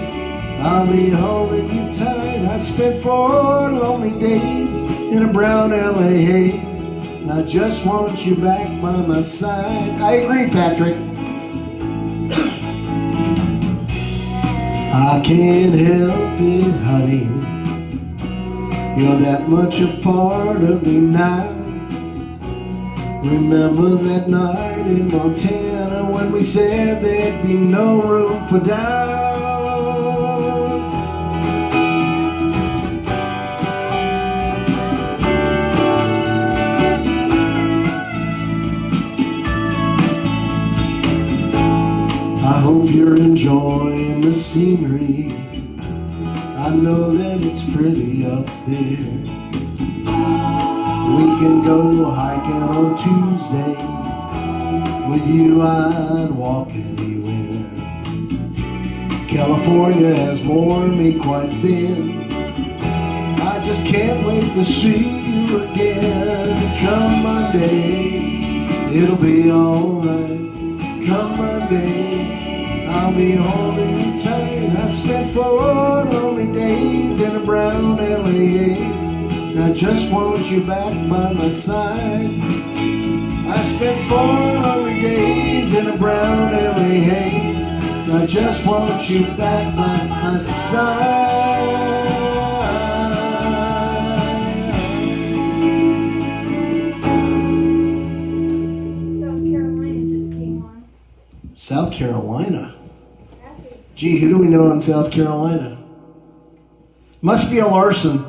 I'll be holding you tight. I spent 4 lonely days in a brown LA haze, and I just want you back by my side. I agree, Patrick. I can't help it, honey. You're that much a part of me now. Remember that night in Montana when we said there'd be no room for doubt? I hope you're enjoying the scenery. I know that it's pretty up there. We can go hiking on Tuesday. With you I'd walk anywhere. California has worn me quite thin. I just can't wait to see you again. Come Monday, it'll be alright. Come Monday, I'll be holding you tight. I spent 4 lonely days in a brown LA. I just want you back by my side. I spent 4 lonely days in a brown LA haze. I just want you back by my side. South Carolina just came on. South Carolina? Happy. Gee, who do we know in South Carolina? Must be a Larson.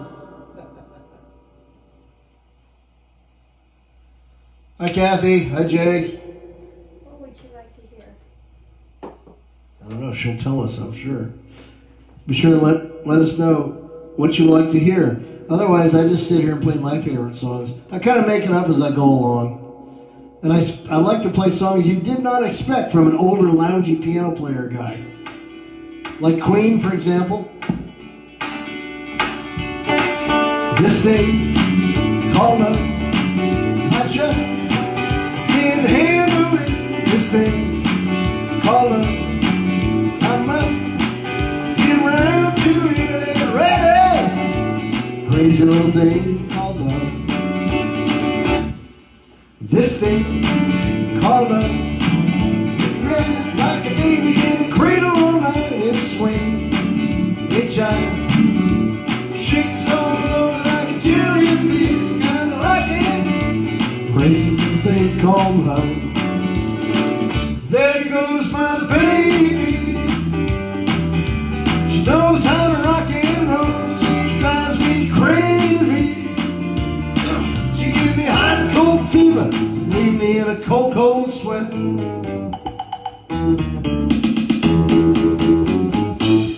Hi, Kathy. Hi, Jay. What would you like to hear? I don't know. She'll tell us, I'm sure. Be sure to let us know what you like to hear. Otherwise, I just sit here and play my favorite songs. I kind of make it up as I go along. And I like to play songs you did not expect from an older, loungy piano player guy. Like Queen, for example. This thing called love, I just can't handle it. This thing called love, I must get around to it. Ready? Crazy little thing called love. This thing called love, yeah, like a baby in a cradle all night. It swings, it jives, shakes all over like a jillion feels, kinda like it. Crazy little thing called love. There goes my baby. She knows how to rock and roll. She drives me crazy. She gives me hot and cold fever, leave me in a cold, cold sweat.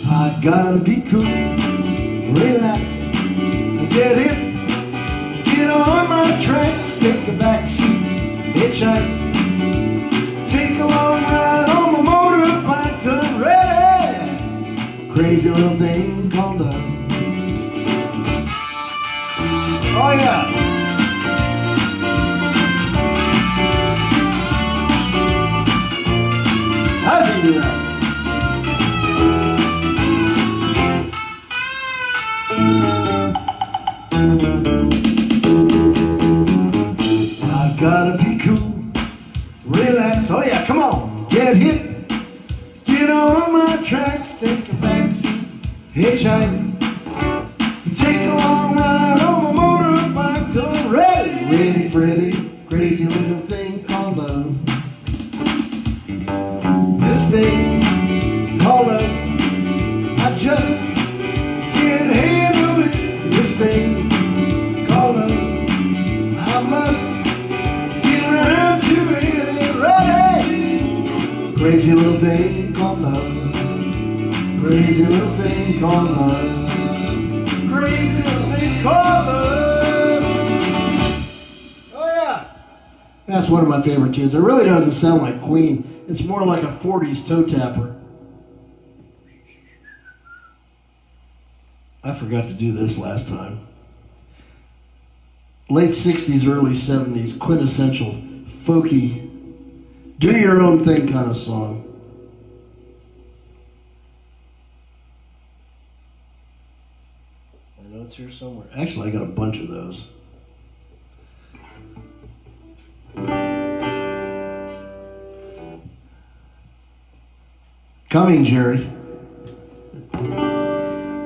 I gotta be cool, relax, get hip, get on my tracks, take a back seat, hitchhike, take a long ride on my motorbike till I'm ready. Crazy little thing called love. Oh yeah. How's he do that? I gotta be cool, relax, oh yeah, come on, get hit, get on my tracks, take a backseat, hitchhike, take a long ride on my motorbike till I'm ready. Ready, Freddy, crazy little thing called love. This thing called love, I just can't handle it. This thing called love, I must get around to it and ready. Crazy little thing called love. Crazy little thing called love. Crazy little thing called love. Oh yeah. That's one of my favorite tunes. It really doesn't sound like Queen. It's more like a 40s toe tapper. I forgot to do this last time. Late 60s, early 70s, quintessential, folky, do your own thing kind of song. I know it's here somewhere. Actually, I got a bunch of those. Coming, Jerry.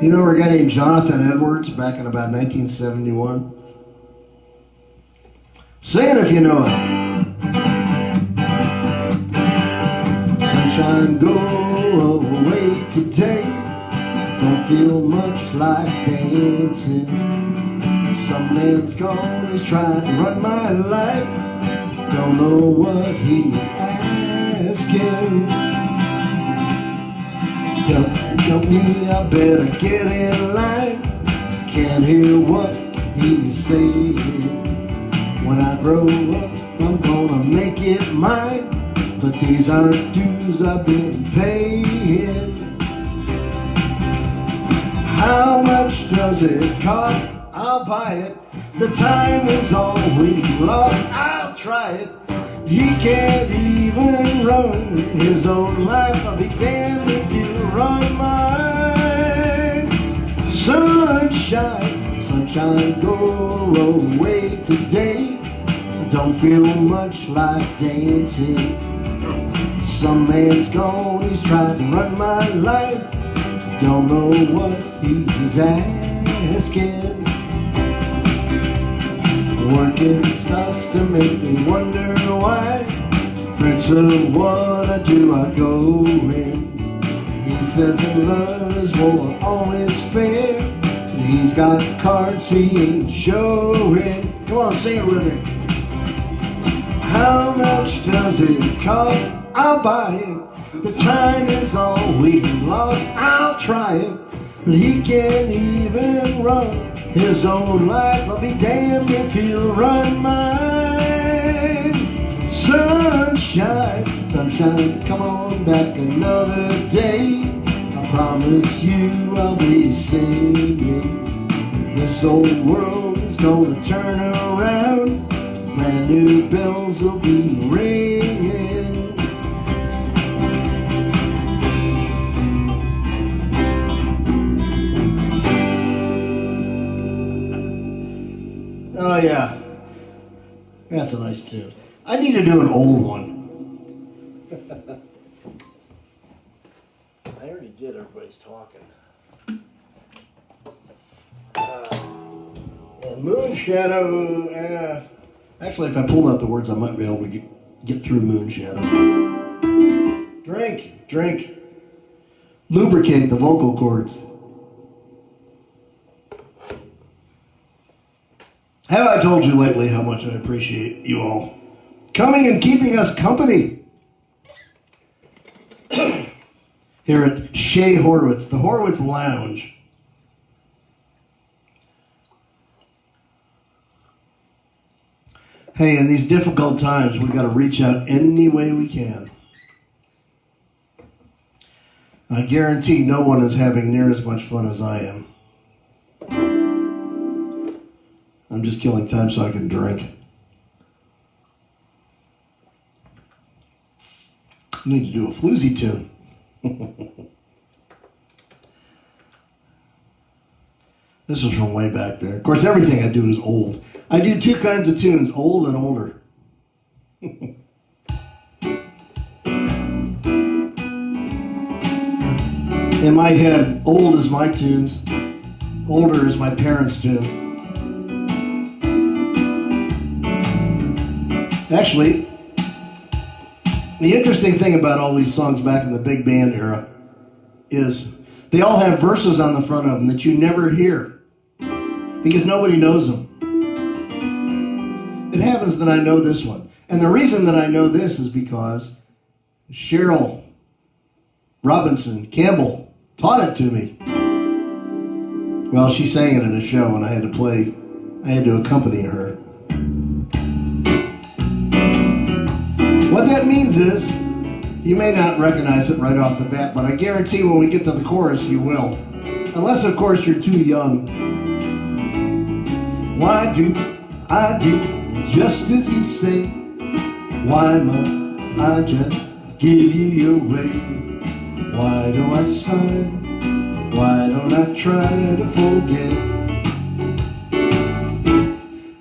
You know, a guy named Jonathan Edwards back in about 1971. Say it if you know it. Sunshine, go away today. Don't feel much like dancing. Some man's gone, he's trying to run my life. Don't know what he's asking. Tell me I better get in line. Can't hear what he's saying. When I grow up, I'm gonna make it mine. But these aren't dues I've been paying. How much does it cost? I'll buy it. The time is all we've lost. I'll try it. He can't even run his own life. I'll be damned if you run mine. Sunshine, sunshine, go away today. Don't feel much like dancing. Some man's gone, he's tried to run my life. Don't know what he's asking. Working starts to make me wonder why. Prince of what I do, I go in. He says that love won't always fair. He's got cards he ain't showing. Come on, sing it with me. How much does it cost? I'll buy it. The time is all we've lost. I'll try it. But he can't even run his own life. I'll be damned if he'll run mine. Sunshine, sunshine, come on back another day. I promise you I'll be singing. This old world is gonna turn around. Brand new bells will be ringing. Oh yeah, that's a nice tune. I need to do an old one. I already did Everybody's Talking. Moon Shadow, actually if I pulled out the words I might be able to get through Moon Shadow. Drink, drink. Lubricate the vocal cords. Have I told you lately how much I appreciate you all coming and keeping us company here at Shea Horwitz, the Horwitz Lounge. Hey, in these difficult times, we've got to reach out any way we can. I guarantee no one is having near as much fun as I am. I'm just killing time so I can drink. I need to do a floozy tune. This is from way back there. Of course, everything I do is old. I do two kinds of tunes, old and older. In my head, old is my tunes, older is my parents' tunes. Actually, the interesting thing about all these songs back in the big band era is they all have verses on the front of them that you never hear because nobody knows them. It happens that I know this one. And the reason that I know this is because Cheryl Robinson Campbell taught it to me. Well, she sang it in a show and I had to accompany her. What that means is, you may not recognize it right off the bat, but I guarantee when we get to the chorus, you will. Unless, of course, you're too young. Why do I do just as you say? Why must I just give you your way? Why do I sign? Why don't I try to forget?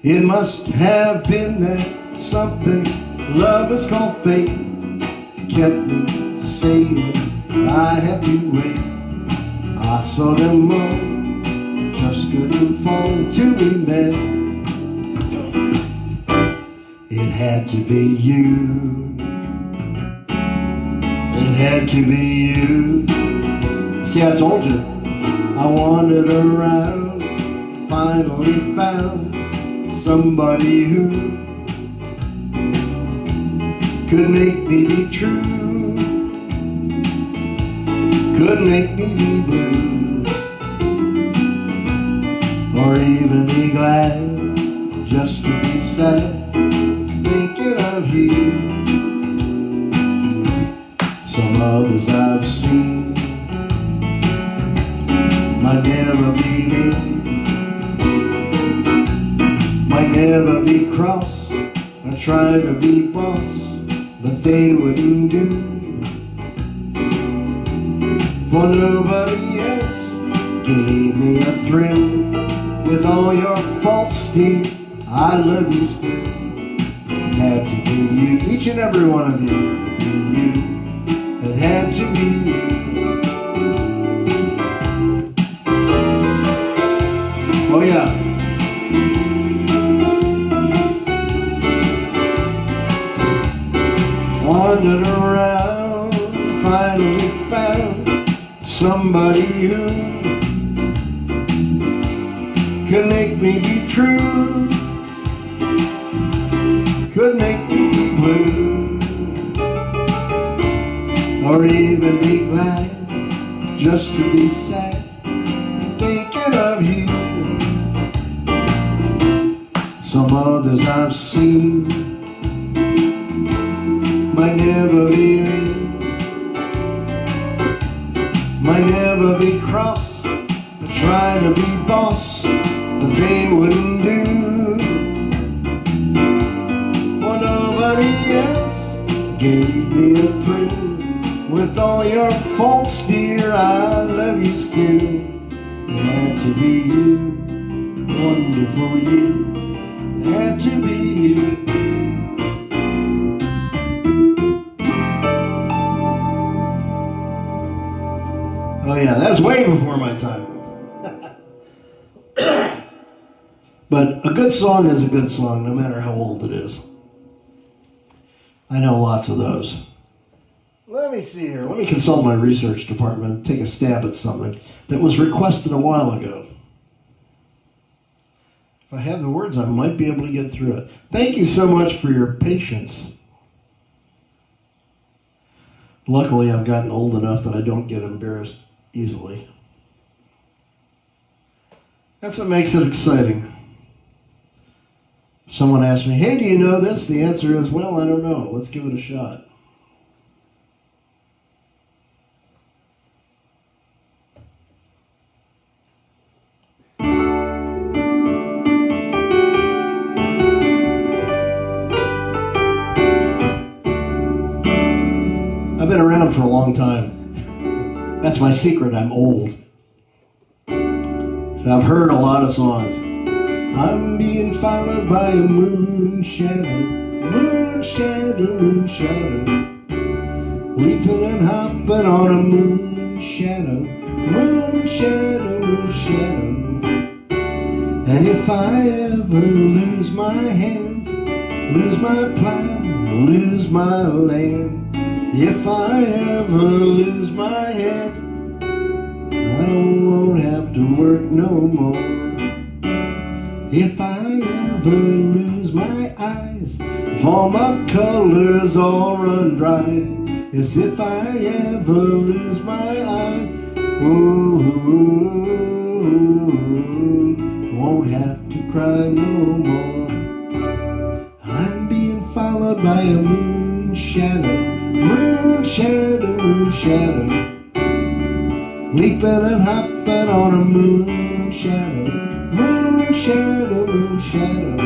It must have been that something love is called fate, kept me saying I have to wait. I saw them all, just couldn't fall till we met. It had to be you. It had to be you. See, I told you, I wandered around, finally found somebody who could make me be true. could make me be blue, or even be glad just to be sad thinking of you. Some others I've seen might never be me, might never be cross or try to be boss, but they wouldn't do. For nobody else gave me a thrill. With all your faults, dear, I love you still. Had to be you, each and every one of you, be you. It had to be you. Oh yeah. Wandered around, finally found somebody who could make me be true, could make me be blue, or even be glad just to be sad thinking of you. Some others I've seen might never be me, might never be cross or try to be boss, but they wouldn't do. For nobody else gave me a thrill. With all your faults, dear, I love you still. It had to be you, wonderful you. It had to be you. Oh yeah, that's way before my time. But a good song is a good song, no matter how old it is. I know lots of those. Let me see here. Let me consult my research department and take a stab at something that was requested a while ago. If I have the words, I might be able to get through it. Thank you so much for your patience. Luckily, I've gotten old enough that I don't get embarrassed easily. That's what makes it exciting. Someone asked me, hey, do you know this? The answer is, well, I don't know. Let's give it a shot. I've been around for a long time. That's my secret, I'm old. So I've heard a lot of songs. I'm being followed by a moon shadow, moon shadow, moon shadow. Leaping and hopping on a moon shadow, moon shadow, moon shadow. And if I ever lose my hands, lose my plow, lose my land, if I ever lose my hands, I won't have to work no more. If I ever lose my eyes, if all my colors all run dry, as if I ever lose my eyes, won't have to cry no more. I'm being followed by a moon shadow, moon shadow, moon shadow. Leaping and hopping on a moon shadow, moon shadow, moon shadow.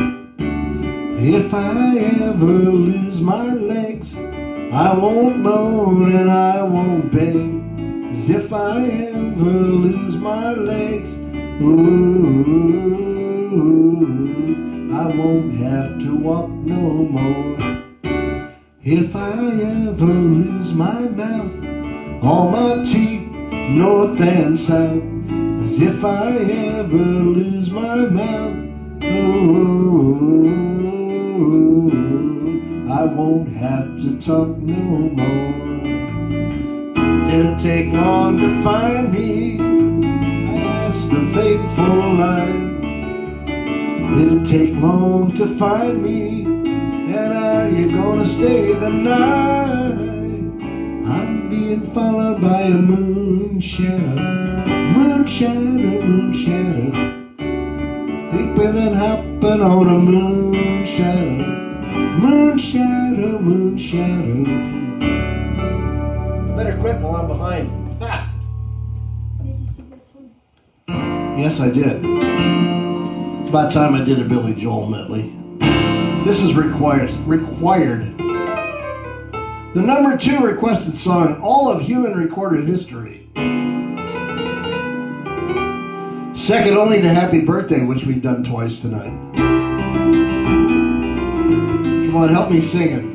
If I ever lose my legs, I won't moan and I won't beg. As if I ever lose my legs, I won't have to walk no more. If I ever lose my mouth, all my teeth, north and south, as if I ever lose my mouth, I won't have to talk no more. Didn't take long to find me, I asked the faithful line. Didn't take long to find me, and are you gonna stay the night? I'm being followed by a moon moon shadow, leaping and hopping on a moon shadow, moon shadow, moon shadow. I better quit while I'm behind. Ha! Did you see this one? Yes, I did. About time I did a Billy Joel medley. This is required. The number 2 requested song in all of human recorded history. Second only to Happy Birthday, which we've done twice tonight. Come on, help me sing it.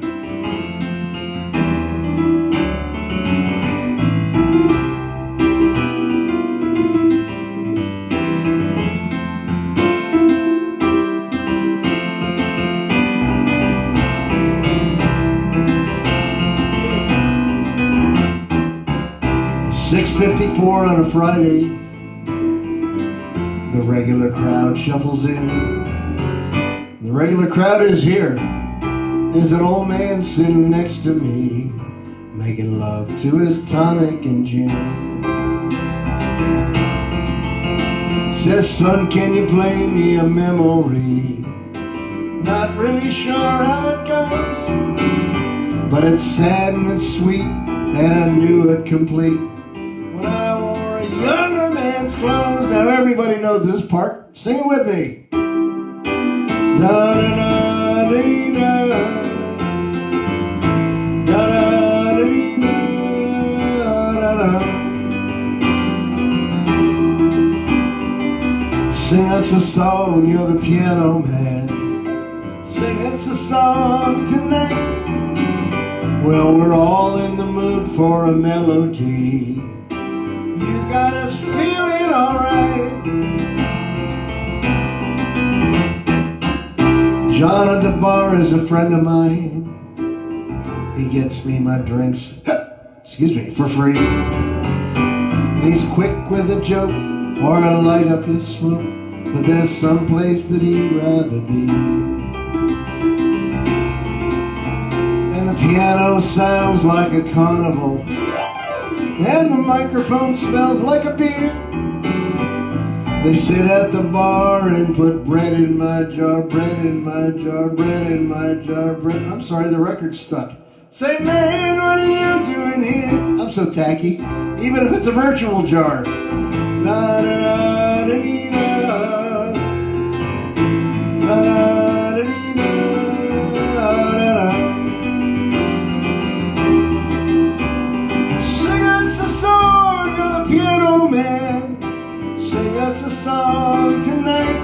.54 on a Friday, the regular crowd shuffles in. The regular crowd is here. There's an old man sitting next to me, making love to his tonic and gin. Says, son, can you play me a memory? Not really sure how it goes, but it's sad and it's sweet, and I knew it complete when I wore a younger man's clothes. Now everybody knows this part. Sing it with me. Da-da-da-dee-da. Da-da-dee-da-da-da. Sing us a song, you're the piano man. Sing us a song tonight. Well, we're all in the mood for a melody. You got us feeling alright. John at the bar is a friend of mine. He gets me my drinks, for free. And he's quick with a joke or to light up his smoke, but there's some place that he'd rather be. And the piano sounds like a carnival, and the microphone smells like a beer. They sit at the bar and put bread in my jar, bread in my jar, bread in my jar, bread. I'm sorry, the record's stuck. Say, man, what are you doing here? I'm so tacky, even if it's a virtual jar. Da-da-da-da-dee-da. Da-da-da-dee-da. Sing us a song, you're the piano man. Sing us a song tonight.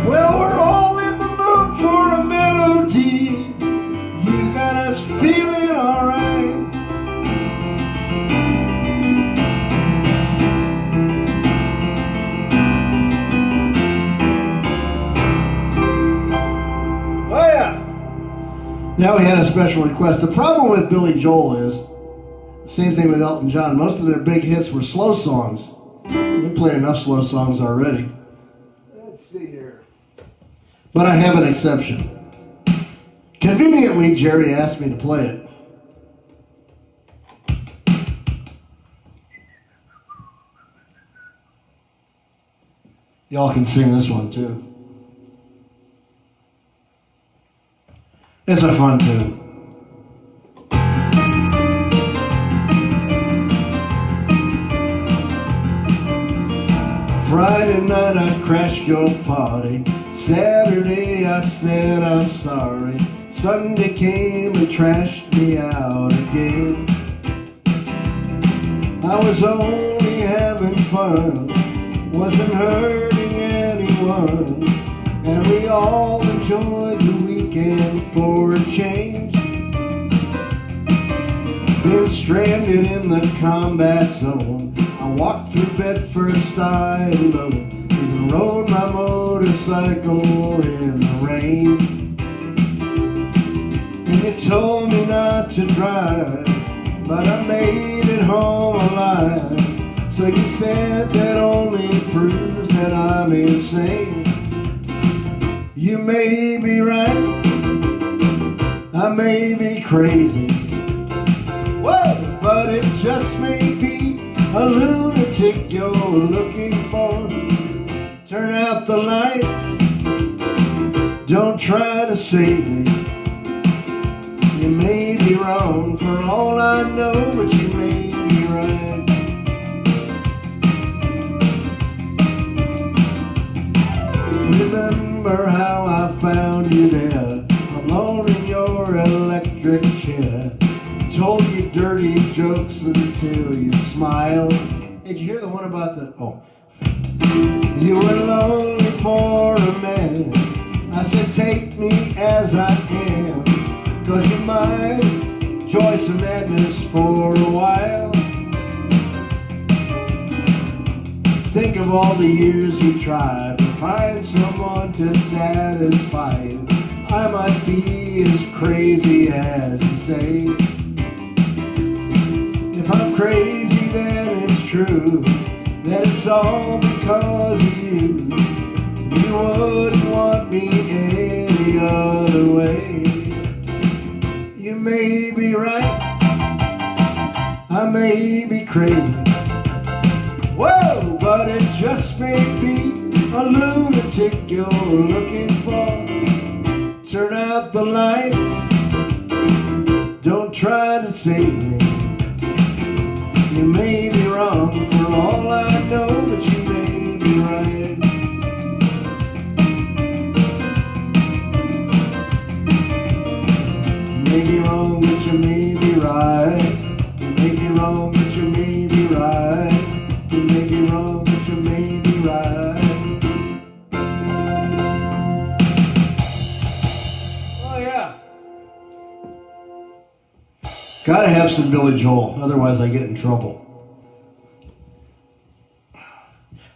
Well, we're all in the mood for a melody. You got us feeling alright. Oh yeah. Now we had a special request. The problem with Billy Joel is the same thing with Elton John. Most of their big hits were slow songs. We played enough slow songs already. Let's see here. But I have an exception. Conveniently, Jerry asked me to play it. Y'all can sing this one too. It's a fun tune. Friday night I crashed your party. Saturday I said I'm sorry. Sunday came and trashed me out again. I was only having fun, wasn't hurting anyone, and we all enjoyed the weekend for a change. Been stranded in the combat zone. I walked through Bedford style alone, even rode my motorcycle in the rain. And you told me not to drive, but I made it home alive. So you said that only proves that I'm insane. You may be right, I may be crazy, whoa, but it just may be a lunatic you're looking for. Turn out the light, don't try to save me. You may be wrong for all I know, but you may be right. Remember how I found you there, alone in your electric chair. Told you dirty jokes until you smiled. Hey, did you hear the one about the... Oh. You were lonely for a man. I said, take me as I am, 'cause you might enjoy some madness for a while. Think of all the years you tried to find someone to satisfy you. I might be as crazy as you say. If I'm crazy, then it's true that it's all because of you. You wouldn't want me any other way. You may be right, I may be crazy. Whoa, but it just may be a lunatic you're looking for. Turn out the light, don't try to save me. You may be wrong for all I know, but you may be right. You may be wrong, but you may be right. You may be wrong, but you may be right. You may be wrong, but you may be right. Oh yeah. Gotta have some Billy Joel, otherwise I get in trouble.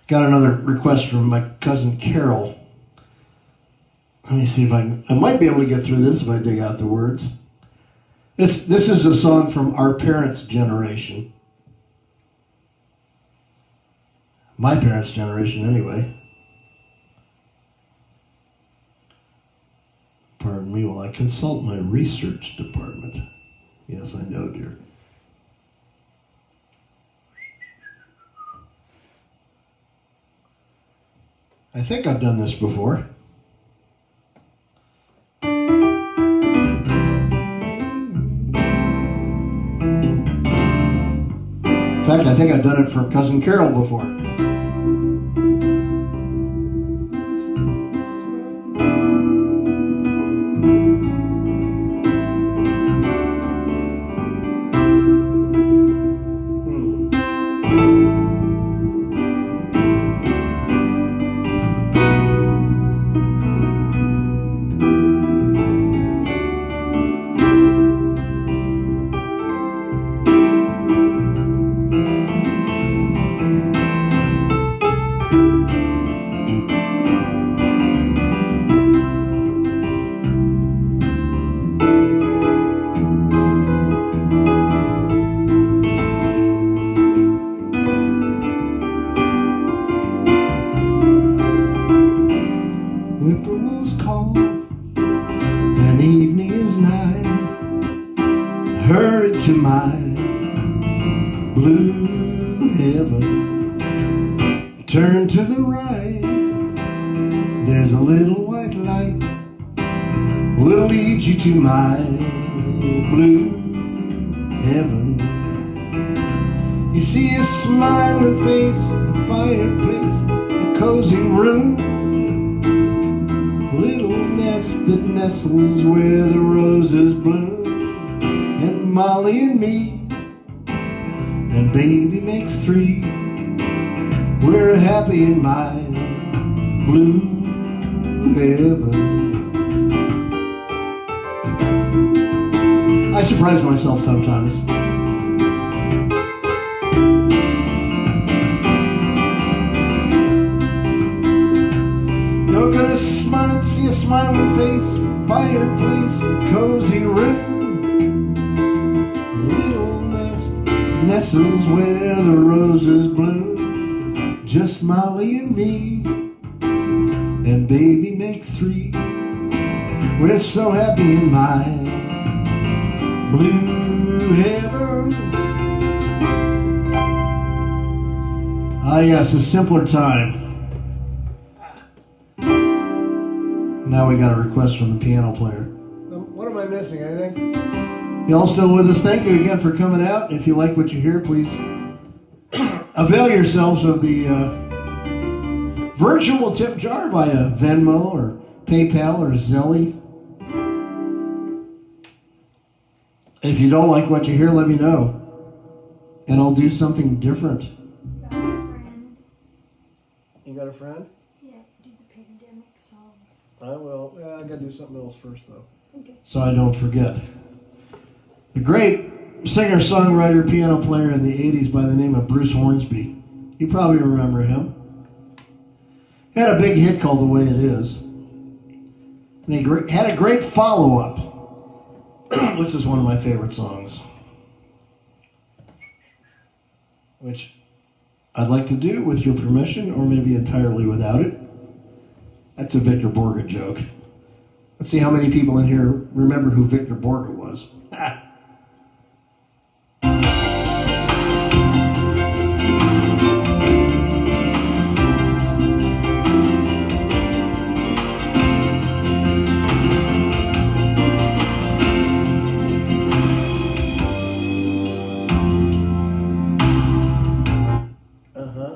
Got another request from my cousin Carol. Let me see if I might be able to get through this if I dig out the words. This is a song from our parents' generation. My parents' generation, anyway. Pardon me while I consult my research department. Yes, I know, dear. I think I've done this before. In fact, I think I've done it for Cousin Carol before. Whippoorwills call, and evening is nigh. Hurry to my blue heaven. Turn to the right, there's a little white light. Will lead you to my blue heaven. You see a smiling face, a fireplace, a cozy room. Little nest that nestles where the roses bloom. And Molly and me, and baby makes three. We're happy in my blue heaven. I surprise myself sometimes. You're gonna smile, see a smiling face, fireplace, cozy room. Little nest nestles where the roses bloom. Just Molly and me, and baby makes three. We're so happy in my blue heaven. Ah, yes, a simpler time. Now we got a request from the piano player. What am I missing, anything? You all still with us? Thank you again for coming out. If you like what you hear, please avail yourselves of the virtual tip jar by a Venmo or PayPal or Zelle. If you don't like what you hear, let me know, and I'll do something different. Got a friend. You got a friend? Yeah, do the pandemic songs. I will. Yeah, I got to do something else first, though. Okay. So I don't forget. The great singer-songwriter, piano player in the 80s by the name of Bruce Hornsby. You probably remember him. He had a big hit called The Way It Is. And he had a great follow-up, which is one of my favorite songs, which I'd like to do with your permission, or maybe entirely without it. That's a Victor Borge joke. Let's see how many people in here remember who Victor Borge was.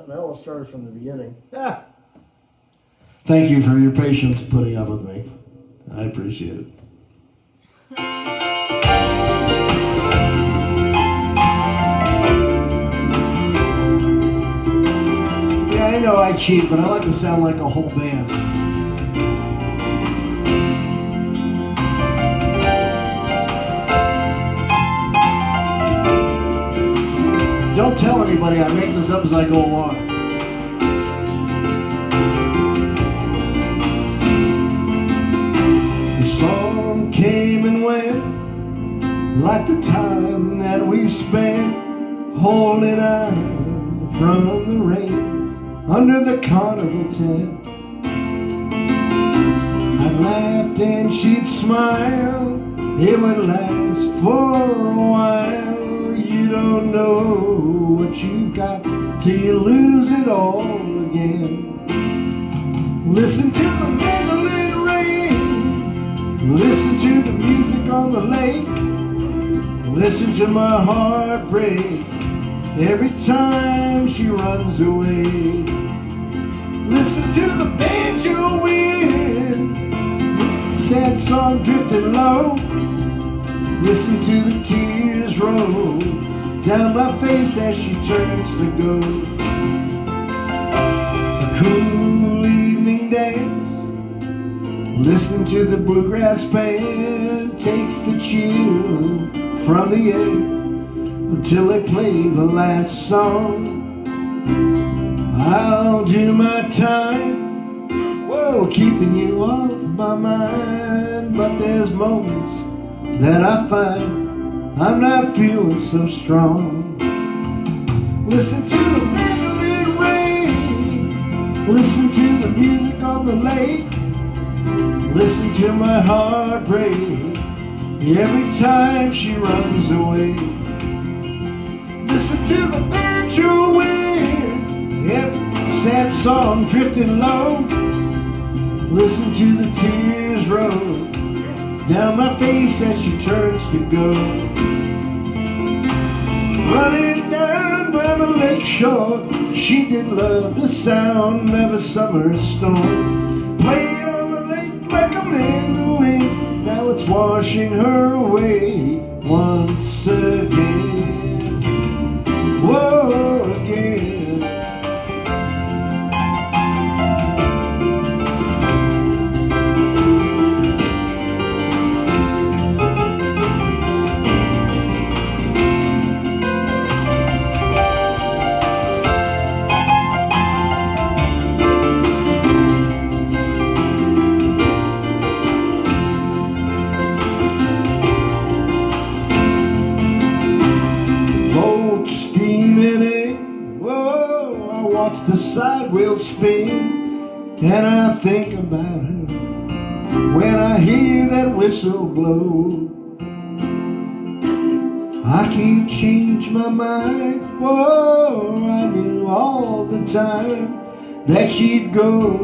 Now we'll start from the beginning. Thank you for your patience putting up with me. I appreciate it. Yeah, I know I cheat, but I like to sound like a whole band. Don't tell anybody, I make this up as I go along. The song came and went like the time that we spent holding on from the rain under the carnival tent. I laughed and she'd smile, it would last for a while. You don't know what you've got till you lose it all again. Listen to the mandolin rain, listen to the music on the lake, listen to my heart break every time she runs away. Listen to the banjo wind, sad song drifting low. Listen to the tears roll down my face as she turns to go. A cool evening dance, listen to the bluegrass band, takes the chill from the air until they play the last song. I'll do my time, whoa, keeping you off my mind, but there's moments that I find I'm not feeling so strong. Listen to the mandolin rain, listen to the music on the lake, listen to my heart break every time she runs away. Listen to the banjo wind, every sad song drifting low. Listen to the tears roll down my face as she turns to go. Running down by the lake shore, she did love the sound of a summer storm. Playing on the lake like a mandolin, now it's washing her away once again. Whoa, again. The side wheel spin, and I think about her when I hear that whistle blow. I can't change my mind. Whoa, I knew all the time that she'd go,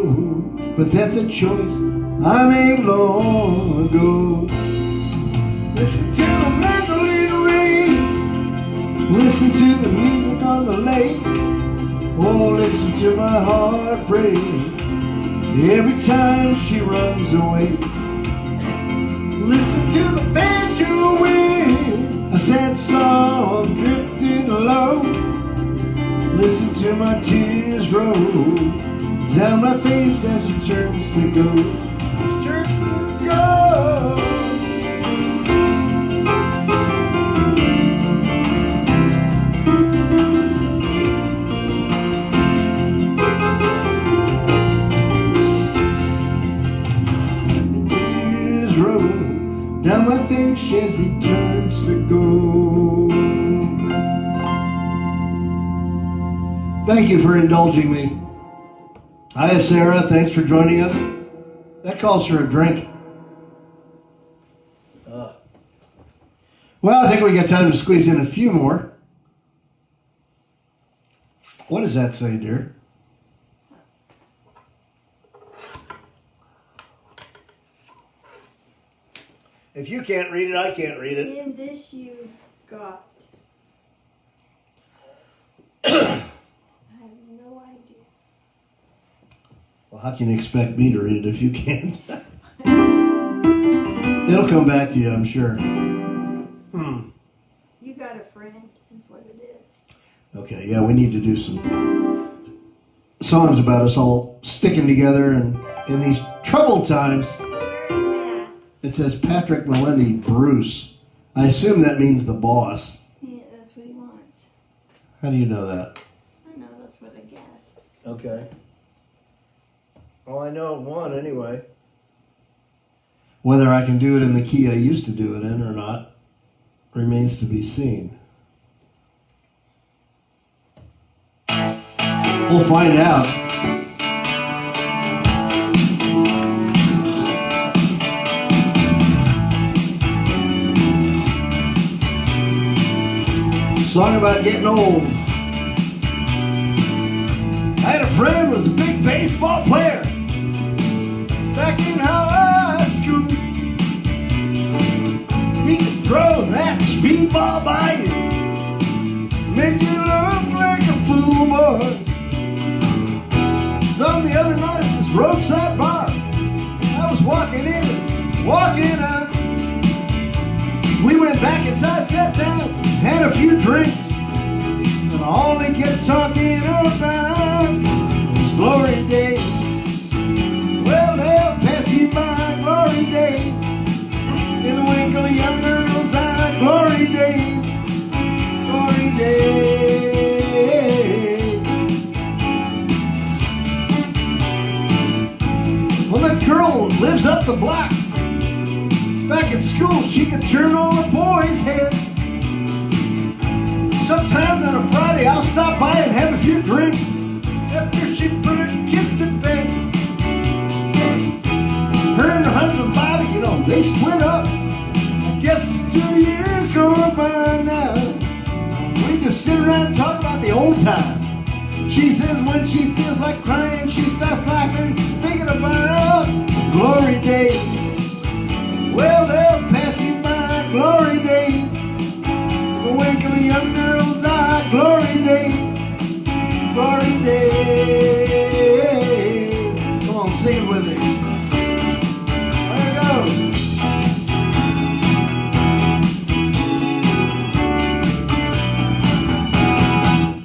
but that's a choice I made long ago. Listen to the mandolin ring, listen to the music on the lake. Oh, listen to my heart break every time she runs away. Listen to the banjo wind, a sad song drifting low. Listen to my tears roll down my face as she turns to go. Turns to go. Tears roll down my face as he turns to go. Thank you for indulging me. Hi, Sarah. Thanks for joining us. That calls for a drink. Well, I think we got time to squeeze in a few more. What does that say, dear? If you can't read it, I can't read it. In this you got. I have no idea. Well, how can you expect me to read it if you can't? It'll come back to you, I'm sure. You got a friend, is what it is. Okay, yeah, we need to do some songs about us all sticking together and in these troubled times. It says Patrick Melendi Bruce. I assume that means the boss. Yeah, that's what he wants. How do you know that? I know, that's what I guessed. Okay. Well, I know one anyway. Whether I can do it in the key I used to do it in or not remains to be seen. We'll find out. Song about getting old. I had a friend who was a big baseball player back in high school. He could throw that speedball by you, make you look like a fool, boy. So the other night at this roadside bar, I was walking in and walking out. We went back inside, sat down, had a few drinks, and all they kept talking about was glory days. Well, they'll pass you by, glory days. In the wink of a young girl's eye, glory days, glory days. Well, that girl lives up the block. Back at school, she could turn on the boys' heads. Sometimes on a Friday, I'll stop by and have a few drinks after she put her kids to bed. Her and her husband Bobby, you know, they split up. I guess 2 years gone by now. We just sit around and talk about the old time. She says when she feels like crying, she starts laughing, thinking about glory days. Well, they'll pass you by, glory days. The wink of a young girl's eye, glory days, glory days. Come on, sing it with me. There it goes.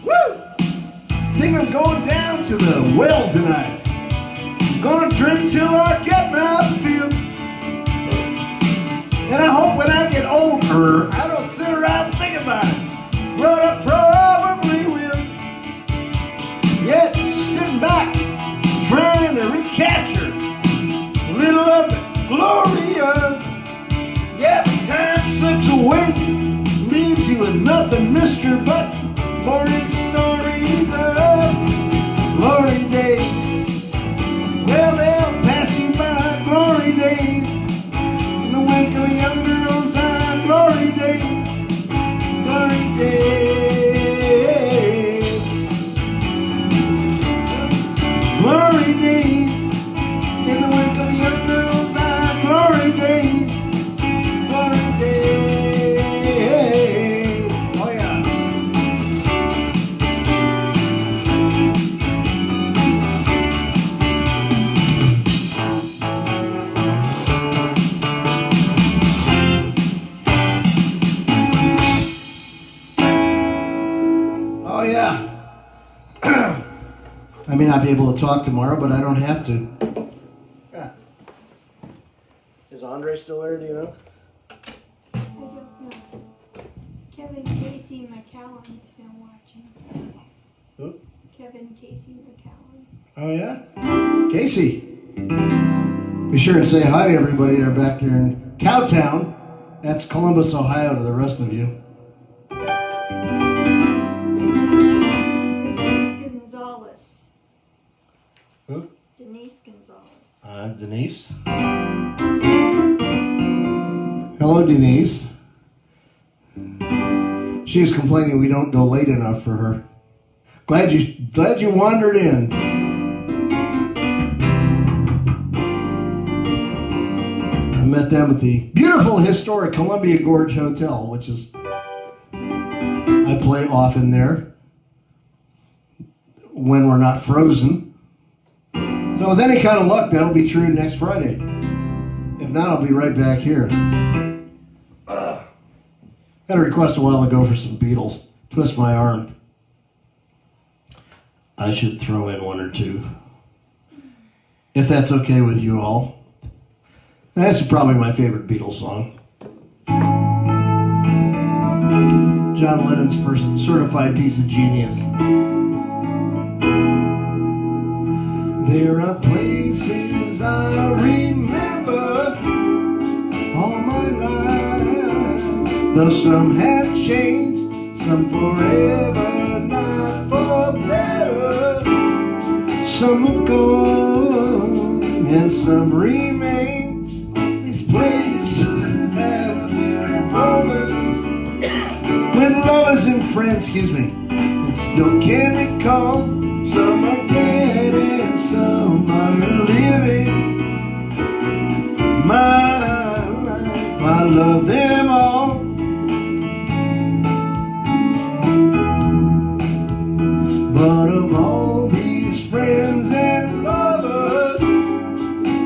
Woo! Think I'm going down to the well tonight. Gonna drink till I get my fill. And I hope when I get older, I don't sit around thinking about it. But I probably will. Yet, sitting back, trying to recapture a little of the glory of. Yeah, but time slips away, leaves you with nothing, mister, but boring stories of glory days. Well, they'll pass you by, glory days. Wink of a young girl's eye, glory days, glory days. yeah. I may not be able to talk tomorrow, but I don't have to. Yeah. Is Andre still there, do you know? I don't know. Kevin Casey McCallum is now watching. Who? Kevin Casey McCallum. Oh, yeah? Casey. Be sure to say hi to everybody that are back there in Cowtown. That's Columbus, Ohio, to the rest of you. Denise Gonzalez. Who? Denise Gonzalez. Denise. Hello, Denise. She was complaining we don't go late enough for her. Glad you wandered in. I met them at the beautiful historic Columbia Gorge Hotel, which is I play often there when we're not frozen. So with any kind of luck, that'll be true next Friday. If not, I'll be right back here. Had a request a while ago for some Beatles. Twist my arm. I should throw in one or two. If that's okay with you all. That's probably my favorite Beatles song. John Lennon's first certified piece of genius. There are places I remember all my life, though some have changed, some forever, not for better. Some have gone and some remain. These places have their moments when lovers and friends, and still can't recall. Some are dead and some are living. My life, I love them all. But of all these friends and lovers,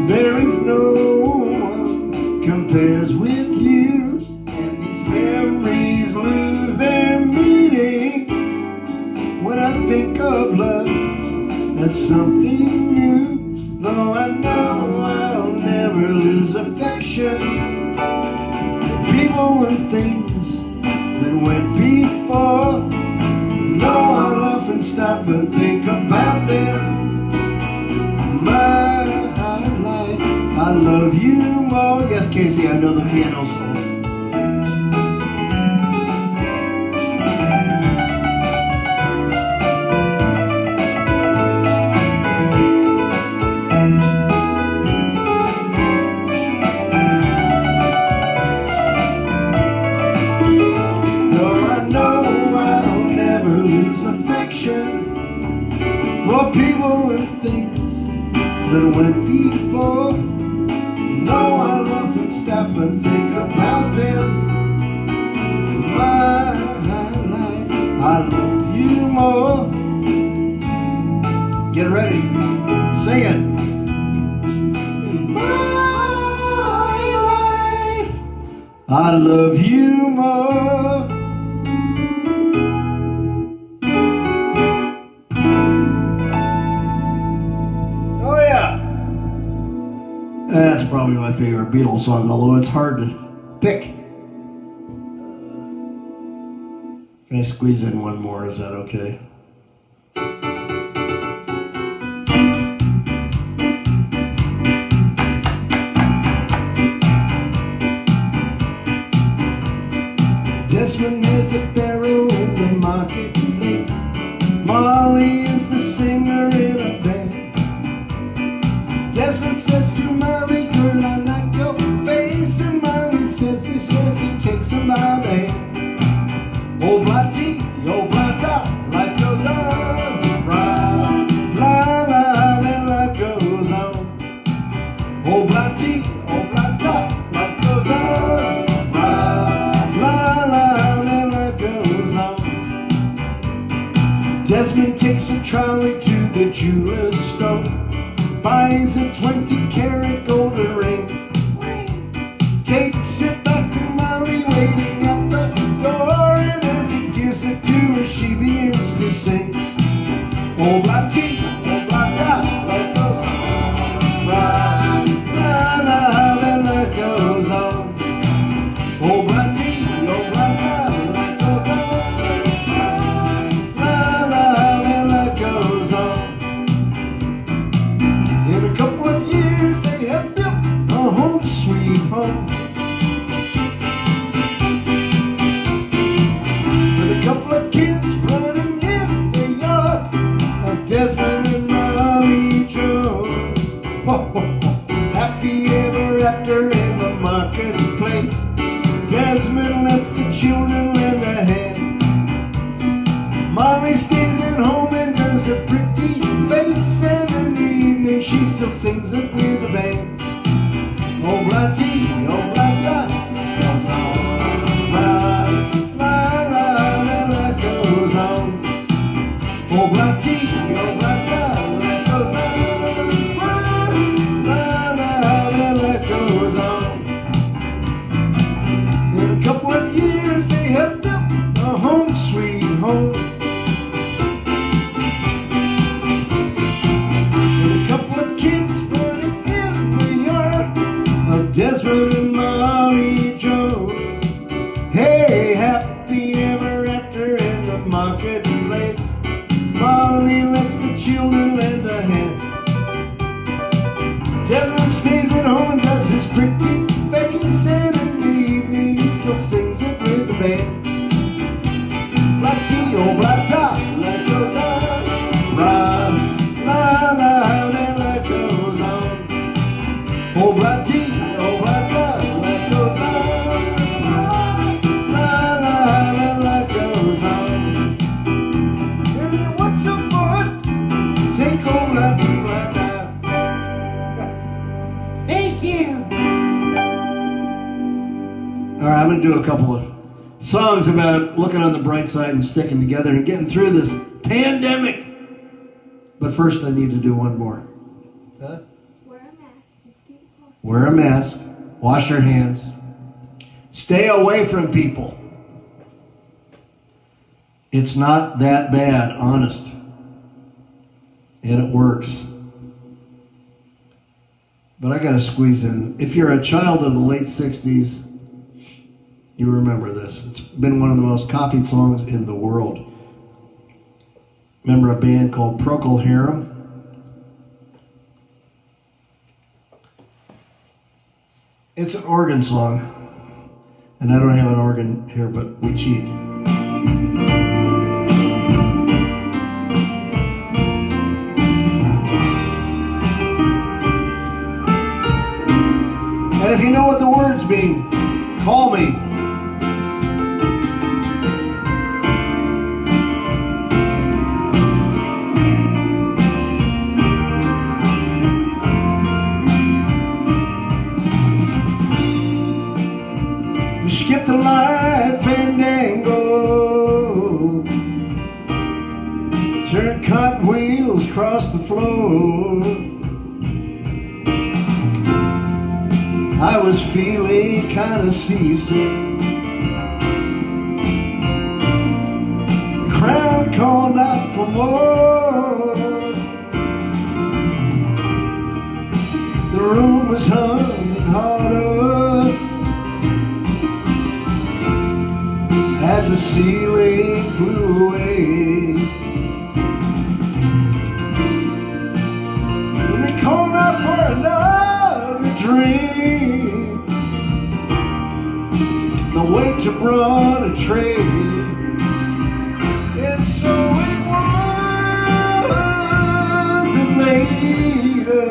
there is no one compares with you. And these memories lose their meaning when I think of love as something new. Though I know I'll never lose affection, people and things that went before. No, I'll often stop and think about them. My life, I love you more. Yes, Casey, I know the piano solo. For people and things that went before. No, I'll often stop and think about them. My life, I love you more. Get ready, sing it. My life, I love you more. That's probably my favorite Beatles song, although it's hard to pick. Can I squeeze in one more? Is that okay? Desmond is a barrel in the marketplace. Molly is the singer in a band. Desmond says to Molly, girl, I like your face. And Molly says this, says he takes him by the hand. Oh, Blatty, oh, Blatta, life goes on. Right, la, la, then life goes on. Oh, Blatty, oh, Blatta, life goes on. Right, la, la, then life goes on. Desmond takes a trolley to the jeweler's store. Buys a 20-karat gold ring. Takes it back to Molly, waiting at the door. And as he gives it to her, she begins to Old black tea, old black guy, life goes on. Right, then life goes on. Old black tea, old black guy, life goes on. Then life goes on. In a couple of years they have built a home sweet home. With a couple of kids running in the yard of Desmond and Molly Jones. Ho, ho, ho. Happy ever after in the marketplace. Desmond lets the children lend a hand. Molly stays at home and does her pretty face, and in the evening she still sings it with the band. Old black tea, old black guy, goes on. Right, and life goes on. Old black tea, old black guy, life goes on. Right, and life goes on. In a couple of years they have built a home sweet home. With a couple of kids running in the yard of Desmond and Molly Jones. Hey, happy ever after in the marketplace. Molly lets the children lend a hand. Desmond stays at home and does his pretty face, and in the evening he still sings it with the band. Black tea, old black tie, life goes on. Right, then life goes on. Old black tea, old black tie, life goes on. Right, then life goes on. And what's so fun? Take old black tea, black tie. Thank you. All right, I'm going to do a couple of songs about looking on the bright side and sticking together and getting through this pandemic. But first, I need to do one more. Huh? Wear a mask. It's beautiful. Wear a mask. Wash your hands. Stay away from people. It's not that bad, honest. And it works. But I got to squeeze in. If you're a child of the late 60s, you remember this. It's been one of the most copied songs in the world. Remember a band called Procol Harum? It's an organ song. And I don't have an organ here, but we cheat. And if you know what the words mean, call me. We skipped the light fandango, turned cartwheels across the floor. I was feeling kind of seasick. The crowd called out for more. The room was humming harder as the ceiling flew away. And they called out for another drink. The waiter brought a tray, and so it was that later,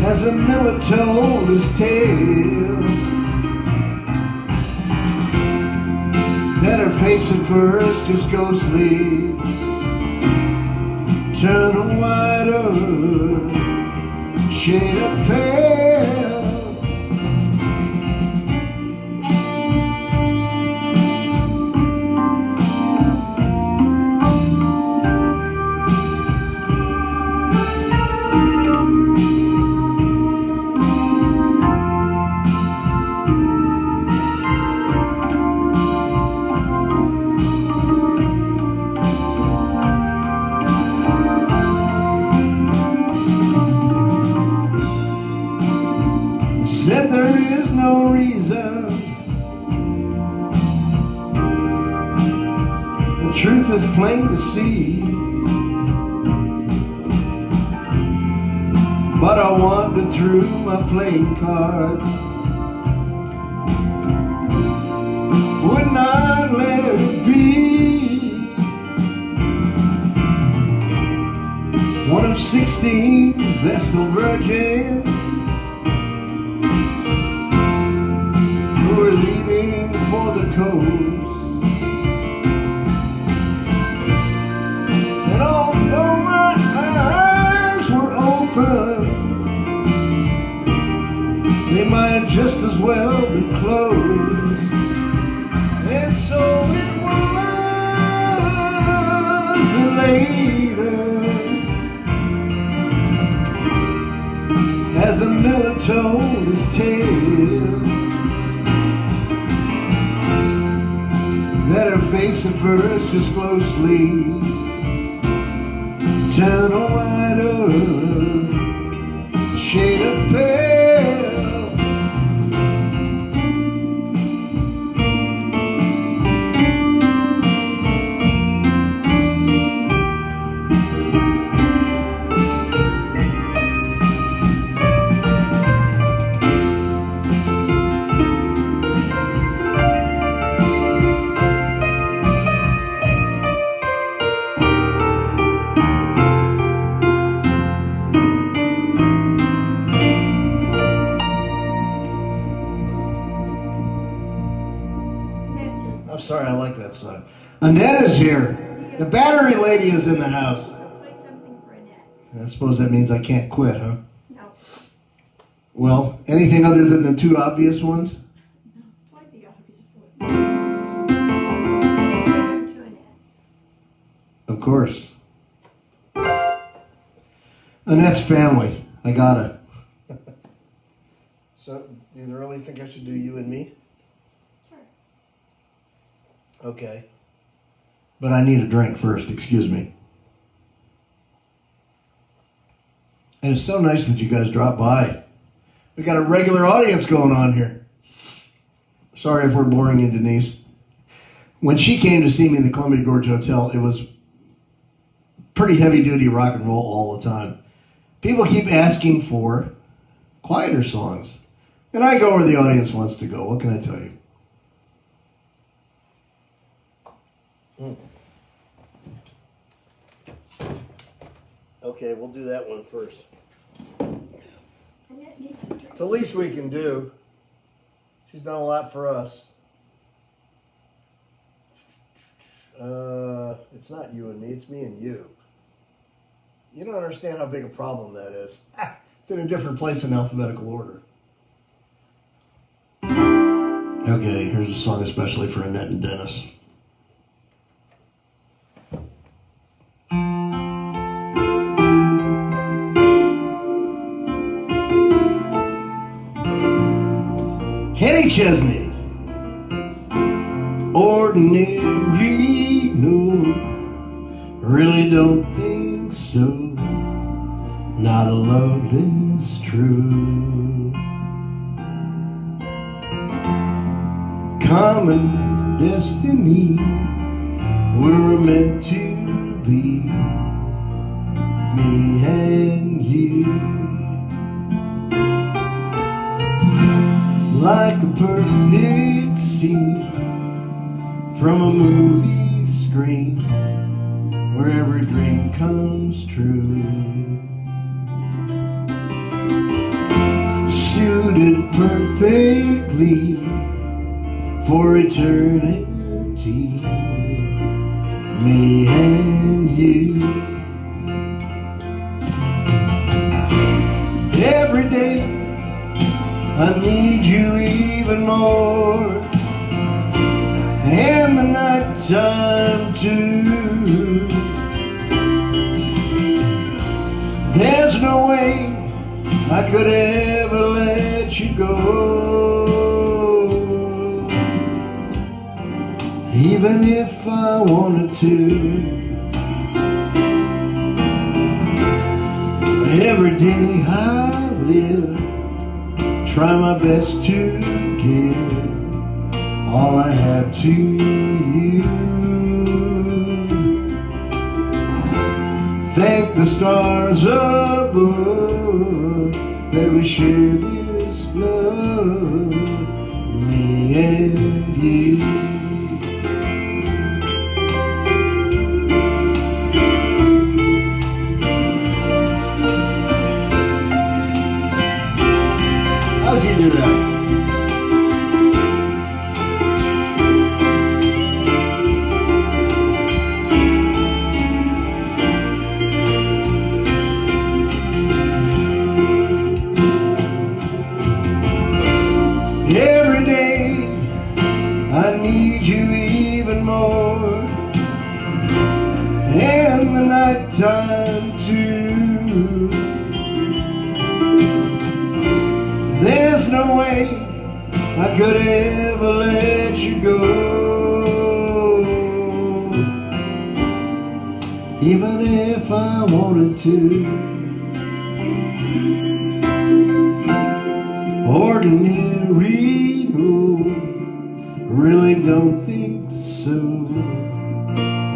as the miller told his tale, that her face at first is ghostly, turned a whiter shade of pale. truth is plain to see, but I wandered through my playing cards, would not let it be. One of 16 Vestal virgins who were leaving for the coast. And although my eyes were open, they might just as well be closed. And so it was that later, as the miller told his tale, that her face at first just closely turned a whiter shade of pale. I'm sorry, I like that song. Annette is here. The battery lady is in the house. So play something for Annette. I suppose that means I can't quit, huh? No. Well, anything other than the two obvious ones? No. Play the obvious one. And play to Annette. Of course. Annette's family. I got it. So, do you really think I should do you and me? Sure. Okay. But I need a drink first, excuse me. And it's so nice that you guys dropped by. We got a regular audience going on here. Sorry if we're boring you, Denise. When she came to see me in the Columbia Gorge Hotel, it was pretty heavy-duty rock and roll all the time. People keep asking for quieter songs. And I go where the audience wants to go. What can I tell you? Okay, we'll do that one first. Annette needs a drink. It's the least we can do. She's done a lot for us. It's not you and me, it's me and you. You don't understand how big a problem that is. It's in a different place in alphabetical order. Okay, here's a song especially for Annette and Dennis. Kenny Chesney. Ordinary, no, really don't think so. Not a love this true. Common destiny, we were meant to be, me and you. Like a perfect scene from a movie screen where every dream comes true. Suited perfectly for eternity, me and you. Every day I need you even more, and the night time too. There's no way I could ever let you go, even if I wanted to. Every day I live, try my best to give all I have to you. the stars above, that we share this love, me and you. How's he do that? Every day I need you even more, and the nighttime too. There's no way I could ever let you go, even if I wanted to. Ordinary, no, really don't think so.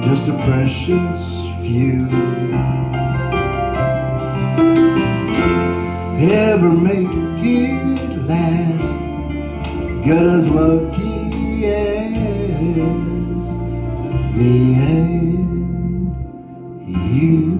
Just a precious few. Ever make it last? Got as lucky as me and you.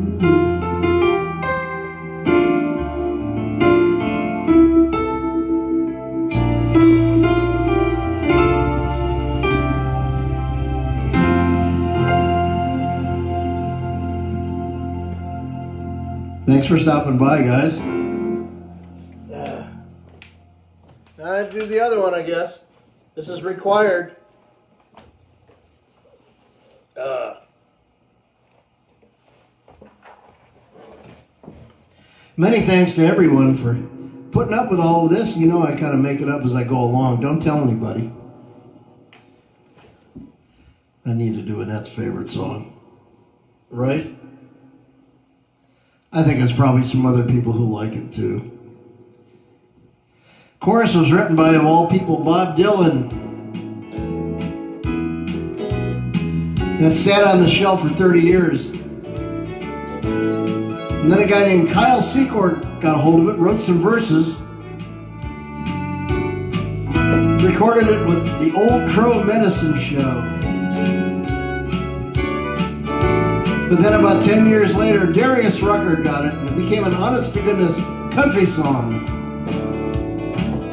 Thanks for stopping by, guys. I'd do the other one, I guess. This is required. Many thanks to everyone for putting up with all of this. You know, I kind of make it up as I go along. Don't tell anybody. I need to do Annette's favorite song. Right? I think there's probably some other people who like it too. Chorus was written by, of all people, Bob Dylan. And it sat on the shelf for 30 years. And then a guy named Kyle Secord got a hold of it, wrote some verses, recorded it with the Old Crow Medicine Show. But then about 10 years later, Darius Rucker got it, and it became an honest-to-goodness country song.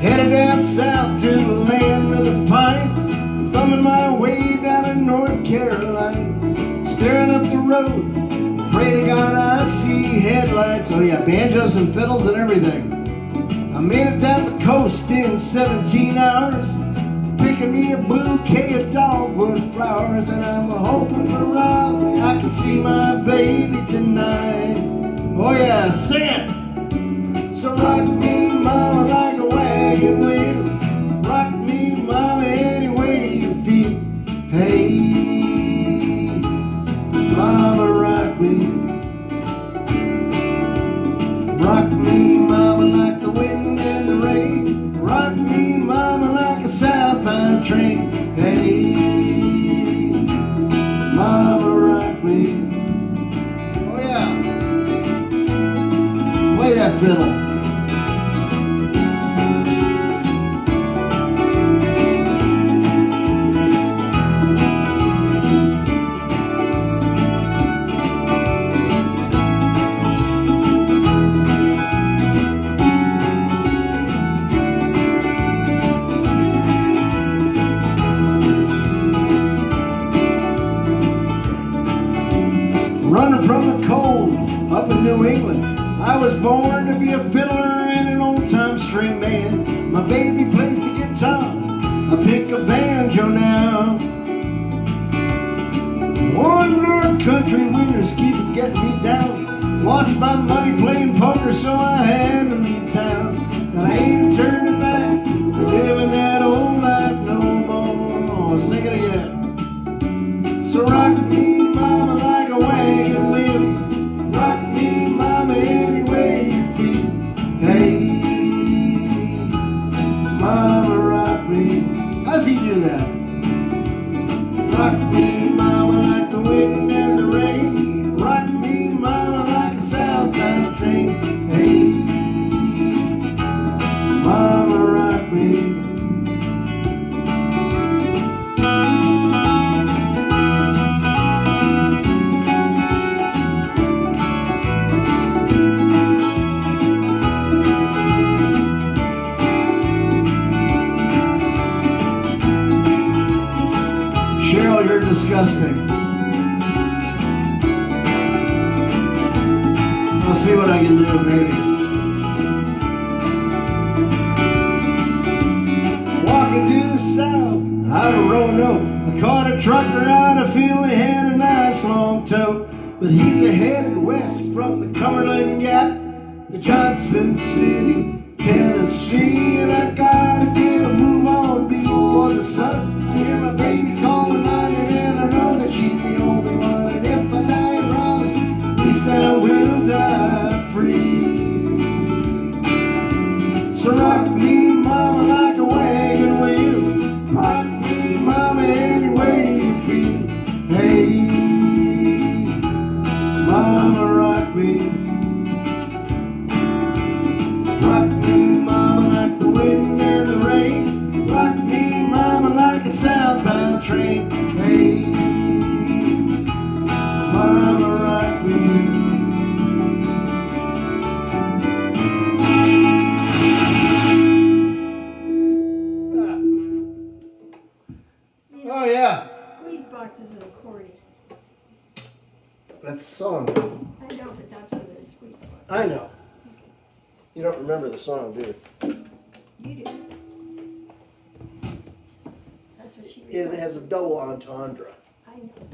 Headed down south to the land of the pines, thumbing my way down in North Carolina, staring up the road, pray to God I see headlights. Oh yeah, banjos and fiddles and everything. I made it down the coast in 17 hours, picking me a bouquet of dogwood flowers, and I'm hoping for love I can see my baby tonight. Oh yeah, sing it! So rock me, mama, like a wagon wheel. Rock me, mama, any way you feel. Hey, mama, rock me. Rock me, mama, like the wind and the rain. Rock me, mama, like a southbound train. Hey, mama, rock me. Oh yeah. Play that fiddle. Running from the cold up in New England, I was born to be a fiddler and an old-time string band. My baby plays the guitar, I pick a banjo now. One North Country winters keep getting me down. Lost my money playing poker, so I had to leave town. And I ain't turning back to living that old life no more. Sing it again. So rock me, mama, like a wagon wheel. Rock me, mama, any way you feel. Hey, mama, rock me. How's he do that? Rock me, mama, like the wind and the rain. Rock me, mama, like a Cheryl, you're disgusting. I'll see what I can do, maybe. Walking due south out of Roanoke, I caught a trucker out of field. He had a nice long tote, but he's headed west from the Cumberland Gap to Johnson City, Tennessee. And I gotta get a move on before the sun. I hear my baby calling on me, and I know that she's the only one. And if I die in Raleigh, at least I will die free. So rock me, mama, like a wagon wheel. Rock me, mama, any way you feel. Hey, mama, rock me. Rock me, mama, like the wind and the rain. Rock me, mama, like a southbound train. Hey, mama, rock me. Oh, yeah. Squeeze box is an accordion. That's a song. I know, but that's what it is, squeeze box. I know. You don't remember the song, do you? You do. That's what she It requested. has a double entendre. I know.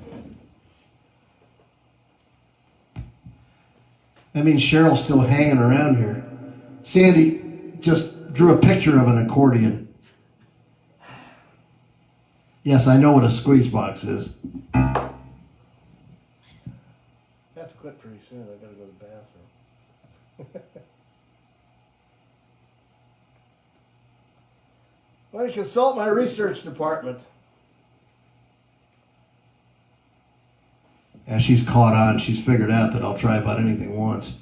That means Cheryl's still hanging around here. Sandy just drew a picture of an accordion. Yes, I know what a squeeze box is. I have to quit pretty soon. I gotta go to the bathroom. Why don't you consult my research department? Yeah, she's caught on. She's figured out that I'll try about anything once.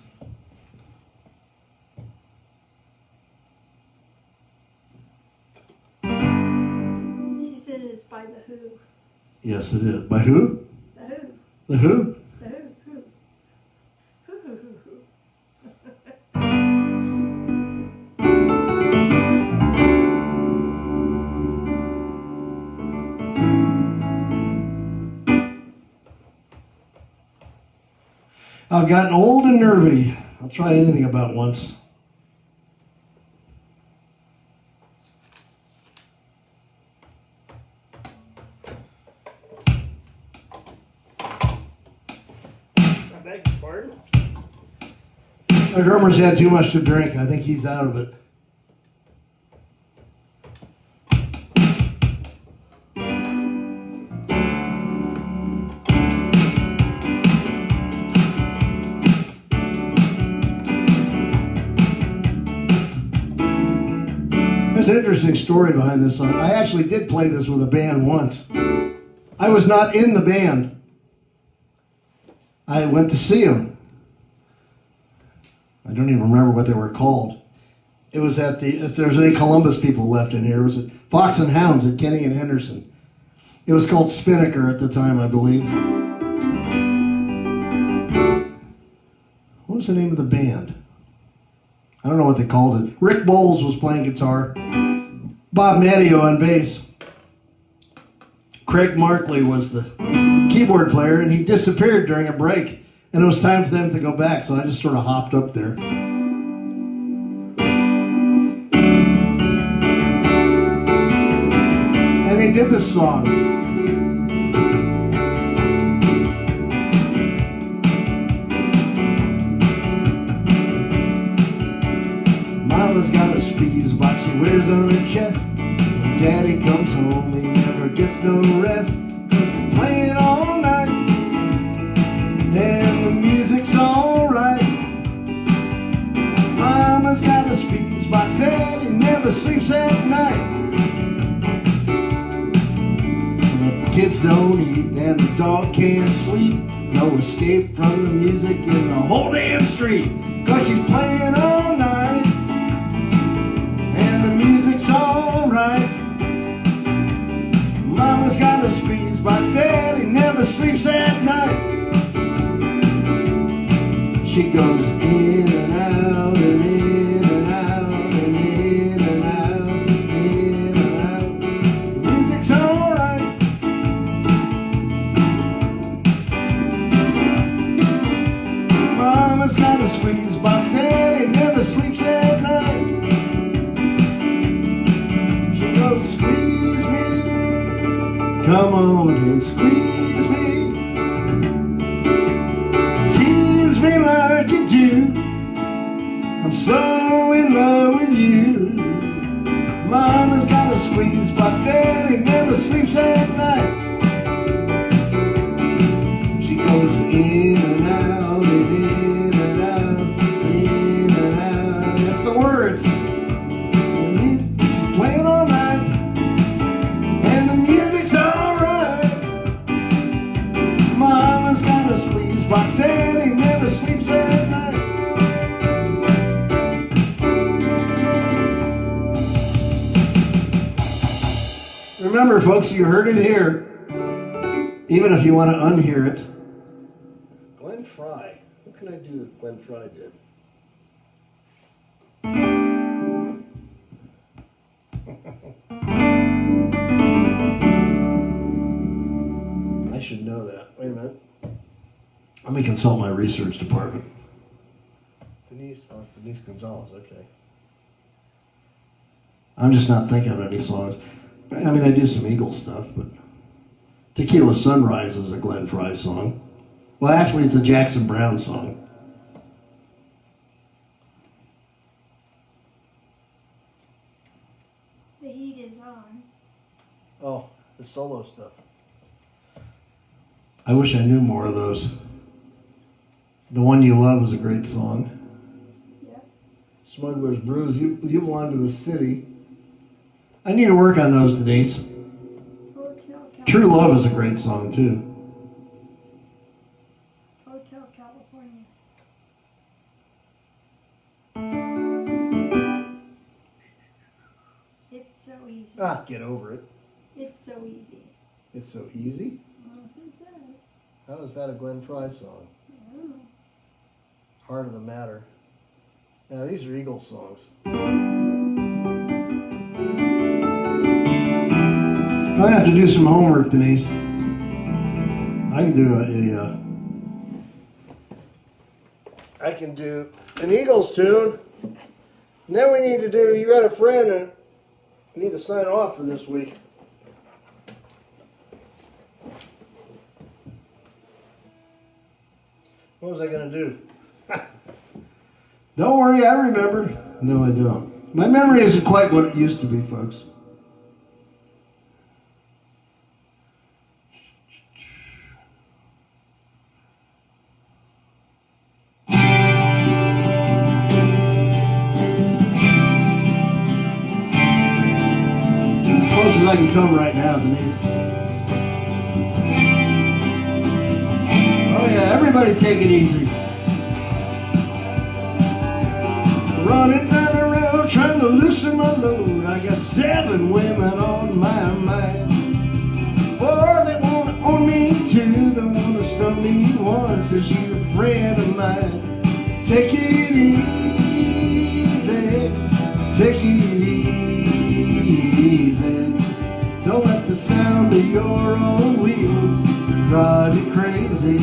She says it's by the Who. Yes, it is. By who? The Who. The who? The Who. Who. Who. Who. Who. Who. I've gotten old and nervy. I'll try anything about once. I beg your pardon? Our drummer's had too much to drink. I think he's out of it. There's an interesting story behind this song. I actually did play this with a band once. I was not in the band. I went to see them. I don't even remember what they were called. It was at the, if there's any Columbus people left in here, it was at Fox and Hounds at Kenny and Henderson. It was called Spinnaker at the time, I believe. What was the name of the band? I don't know what they called it. Rick Bowles was playing guitar. Bob Matteo on bass. Craig Markley was the keyboard player, and he disappeared during a break. And it was time for them to go back, so I just sort of hopped up there. And they did this song. Mama's got a squeeze box she wears on her chest. When Daddy comes home, he never gets no rest. 'Cause we're playing all night, and the music's alright. Mama's got a squeeze box, Daddy never sleeps at night. The kids don't eat, and the dog can't sleep. No escape from the music in the whole damn street. 'Cause she's playing all night, and the music's alright. Mama's got a squeeze box, Daddy never sleeps at night. She goes in and out and in and out and in and out and in and out. The music's alright, remember, folks, you heard it here. Even if you want to unhear it. Glenn Frey. What can I do that Glenn Frey did? I should know that. Wait a minute. Let me consult my research department. Denise Gonzalez, okay. I'm just not thinking of any songs. I mean, I do some Eagles stuff, but Tequila Sunrise is a Glenn Frey song. Well, actually, it's a Jackson Browne song. The heat is on. Oh, the solo stuff. I wish I knew more of those. The One You Love is a great song. Yeah. Smuggler's Blues, you belong to the city. I need to work on those, Denise. Hotel True Love is a great song, too. Hotel California. It's so easy. Ah, get over it. It's so easy. It's so easy. Well, it says. How is that a Glenn Frey song? I don't know. Heart of the Matter. Now, these are Eagles songs. I have to do some homework, Denise. I can do I can do an Eagles tune. And then we need to do, you got a friend and we need to sign off for this week. What was I going to do? Don't worry, I remember. No, I don't. My memory isn't quite what it used to be, folks. As close as I can come right now, Denise. Oh yeah, everybody take it easy. Running down the road, trying to loosen my load. I got 7 women on my mind. 4 they want to own me, 2 they want to stun me. 1 says she's a friend of mine. Take it easy, take it easy. Don't let the sound of your own wheels drive you crazy.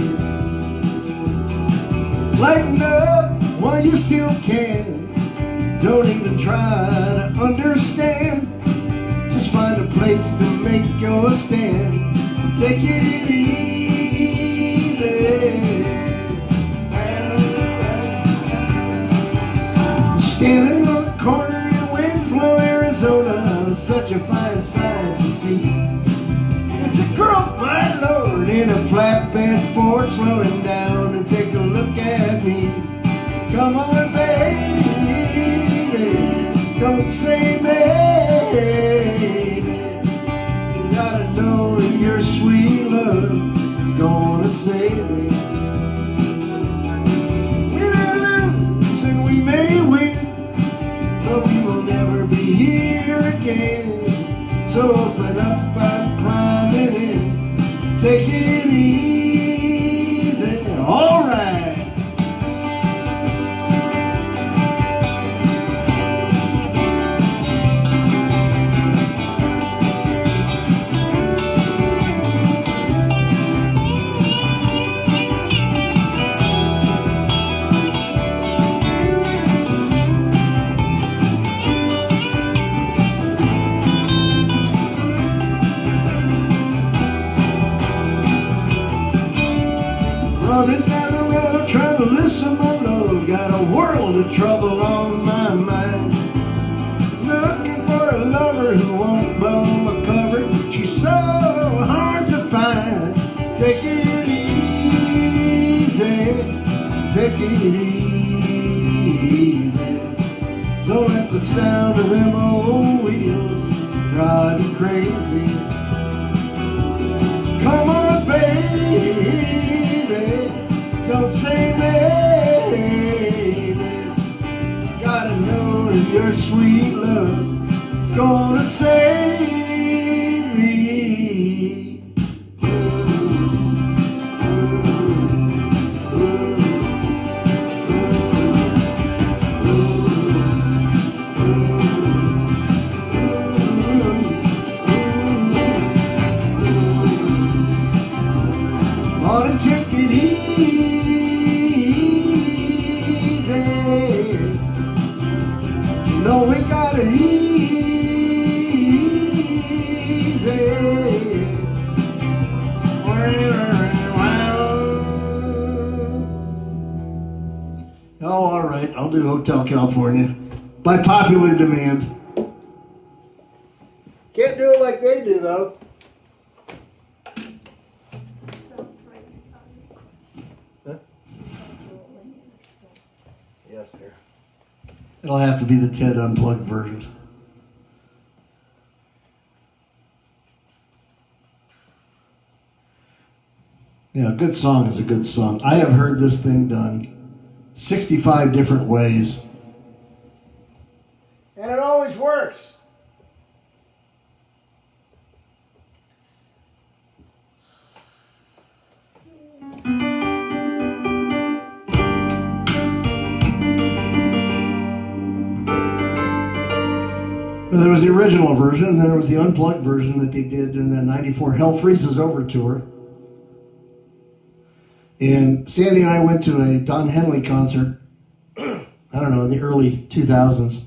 Lighten up while you still can. Don't even try to understand. Just find a place to make your stand. Take it easy. Standing on the corner in Winslow, Arizona, such a fine sight to see. It's a girl, my lord, in a flatbed Ford, slowing down and take a look at me. Come on, baby. Don't say baby. You gotta know that your sweet love is gonna save me. We may lose and we may win, but we will never be here again. So open up, I'm climbing in. Take it easy. All right. Running down the road, trying to listen my load. Got a world of trouble on my mind. Looking for a lover who won't blow my cover. She's so hard to find. Take it easy, take it easy. Don't let the sound of them old wheels drive you crazy. Come on, baby. Don't say baby. Gotta know that your sweet love is gonna save me. ought to take it easy. No, we got it easy. Oh, all right. I'll do Hotel California by popular demand. Can't do it like they do, though. Huh? Yes, dear. It'll have to be the Ted Unplugged version. Yeah, a good song is a good song. I have heard this thing done 65 different ways. And it always works. There was the original version, and then there was the unplugged version that they did in the '94 Hell Freezes Over tour. And Sandy and I went to a Don Henley concert, I don't know, in the early 2000s.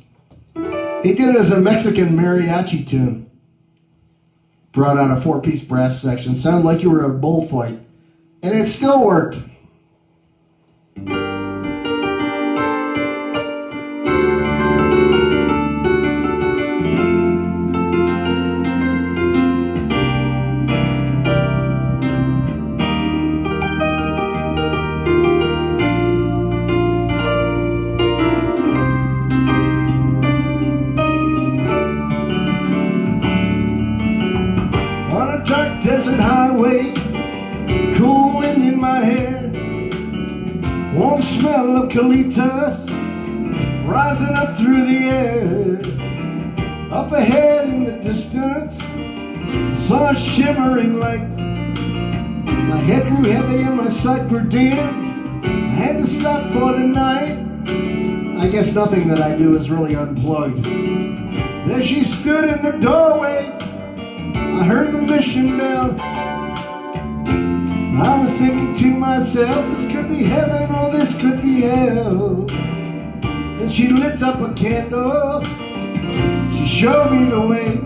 He did it as a Mexican mariachi tune. Brought out a 4-piece brass section. Sounded like you were at a bullfight. And it still worked. Desert highway, cool wind in my hair, warm smell of colitas rising up through the air. Up ahead in the distance, saw a shimmering light. My head grew heavy and my sight grew dim. I had to stop for the night. I guess nothing that I do is really unplugged. There she stood in the doorway. I heard the mission bell. I was thinking to myself, this could be heaven or this could be hell. Then she lit up a candle. She showed me the way.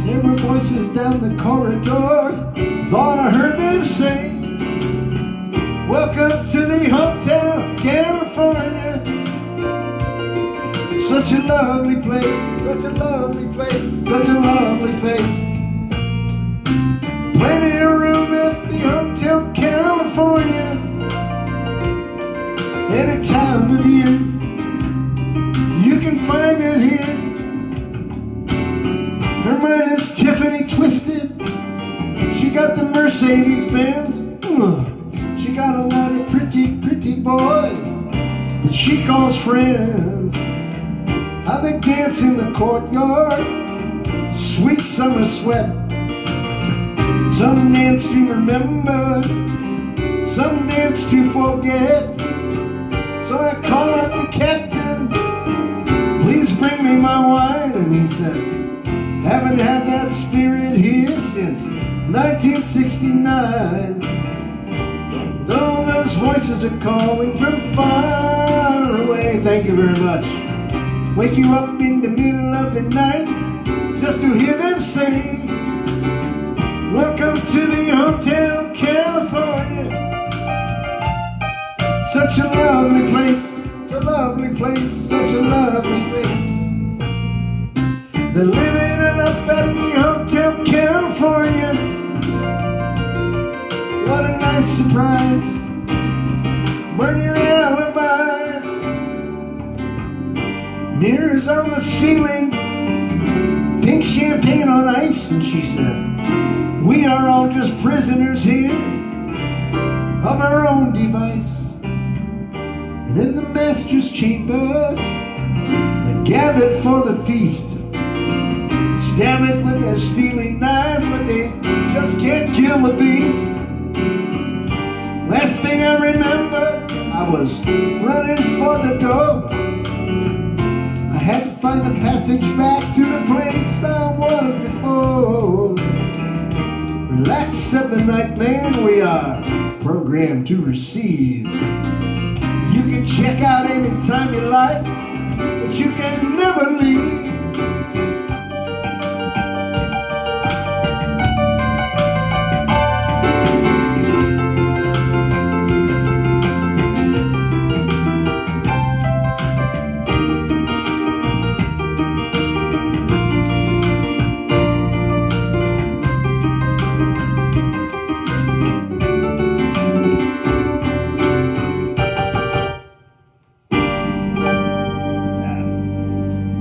There were voices down the corridor. Thought I heard them say, welcome to the Hotel California. Such a lovely place, such a lovely place, such a lovely face. Plenty of room at the Hotel California. Any time of year, you can find it here. Her mind is Tiffany twisted. She got the Mercedes Benz. She got a lot of pretty, pretty boys that she calls friends. How they dance in the courtyard, sweet summer sweat. Some dance to remember, some dance to forget. So I call up the captain, please bring me my wine. And he said, haven't had that spirit here since 1969. Though those voices are calling from far away. Thank you very much. Wake you up in the middle of the night just to hear them say, welcome to the Hotel California. Such a lovely place, such a lovely place, such a lovely place. They're living it up at the Hotel California. What a nice surprise. Burn your alibis. Mirrors on the ceiling, pink champagne on ice. And she said, we are all just prisoners here of our own device. And in the master's chambers, they gathered for the feast. Stab it with their stealing knives, but they just can't kill the beast. Last thing I remember, I was running for the door. I had to find the passage back to the place I was before. Relax at the night, man. We are programmed to receive. You can check out anytime you like, but you can never leave.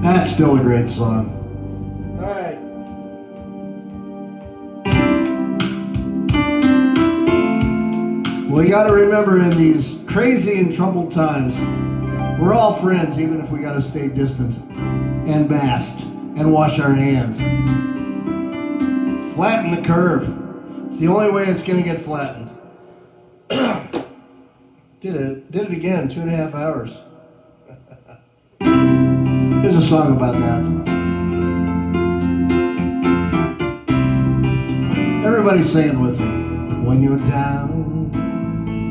That's still a great song. All right. We got to remember in these crazy and troubled times, we're all friends, even if we got to stay distant and masked and wash our hands. Flatten the curve. It's the only way it's going to get flattened. Did it again, 2.5 hours. Here's a song about that. Everybody saying with me. When you're down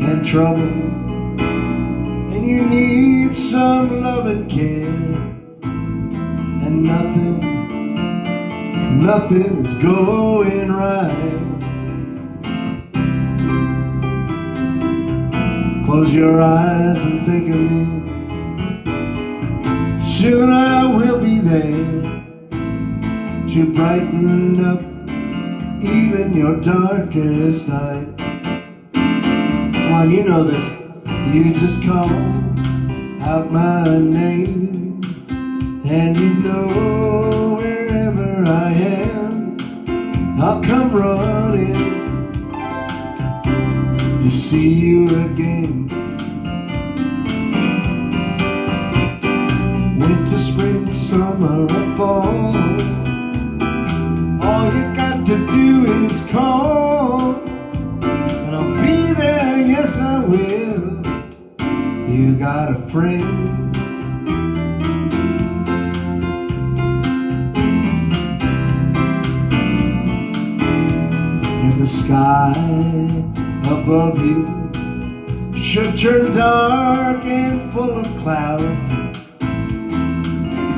and trouble and you need some love and care, and nothing's going right. Close your eyes and think of me. Soon I will be there to brighten up even your darkest night. Come on, you know this. You just call out my name, and you know wherever I am, I'll come running to see you again. Winter, spring, summer, or fall, all you got to do is call, and I'll be there, yes I will. You got a friend. If the sky above you should turn dark and full of clouds,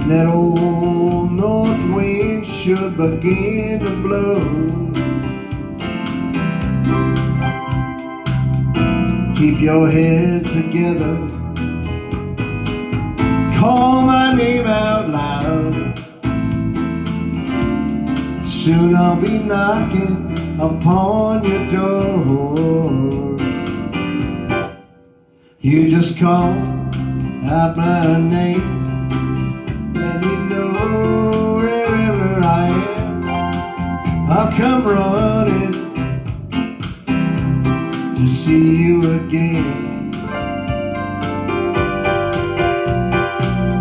that old north wind should begin to blow, keep your head together, call my name out loud. Soon I'll be knocking upon your door. You just call out my name, wherever I am, I'll come running to see you again.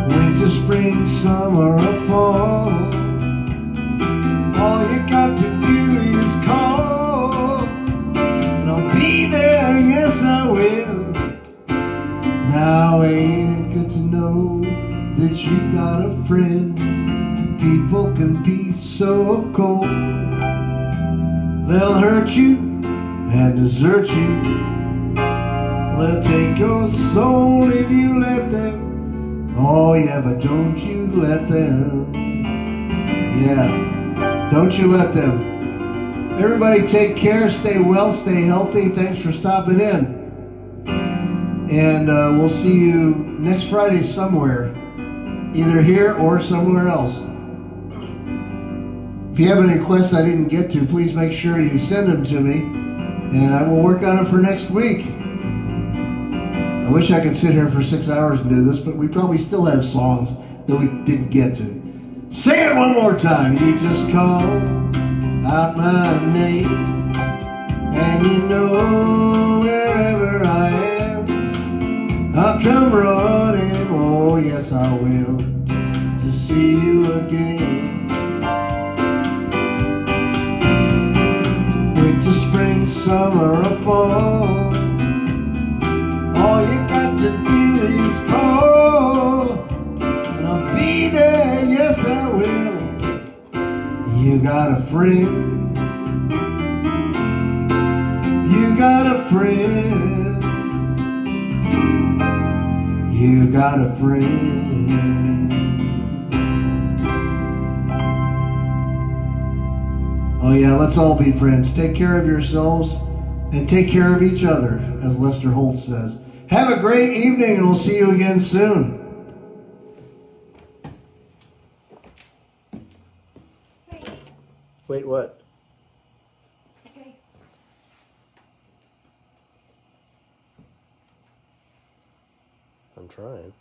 Winter, spring, summer, or fall, all you got to do is call, and I'll be there, yes I will. Now ain't it good to know that you got a friend? People can be so cold. They'll hurt you and desert you. They'll take your soul if you let them. Oh yeah, but don't you let them. Yeah, don't you let them. Everybody take care, stay well, stay healthy. Thanks for stopping in. And we'll see you next Friday somewhere, either here or somewhere else. If you have any requests I didn't get to, please make sure you send them to me, and I will work on it for next week. I wish I could sit here for 6 hours and do this, but we probably still have songs that we didn't get to. Sing it one more time. You just call out my name, and you know wherever I am, I'll come running, oh yes I will, to see you again. Winter, spring, summer, or fall, all you got to do is call, and I'll be there, yes I will. You got a friend. You got a friend. You got a friend. Oh yeah, let's all be friends. Take care of yourselves and take care of each other, as Lester Holt says. Have a great evening, and we'll see you again soon. Wait, Wait, what? okay. I'm trying.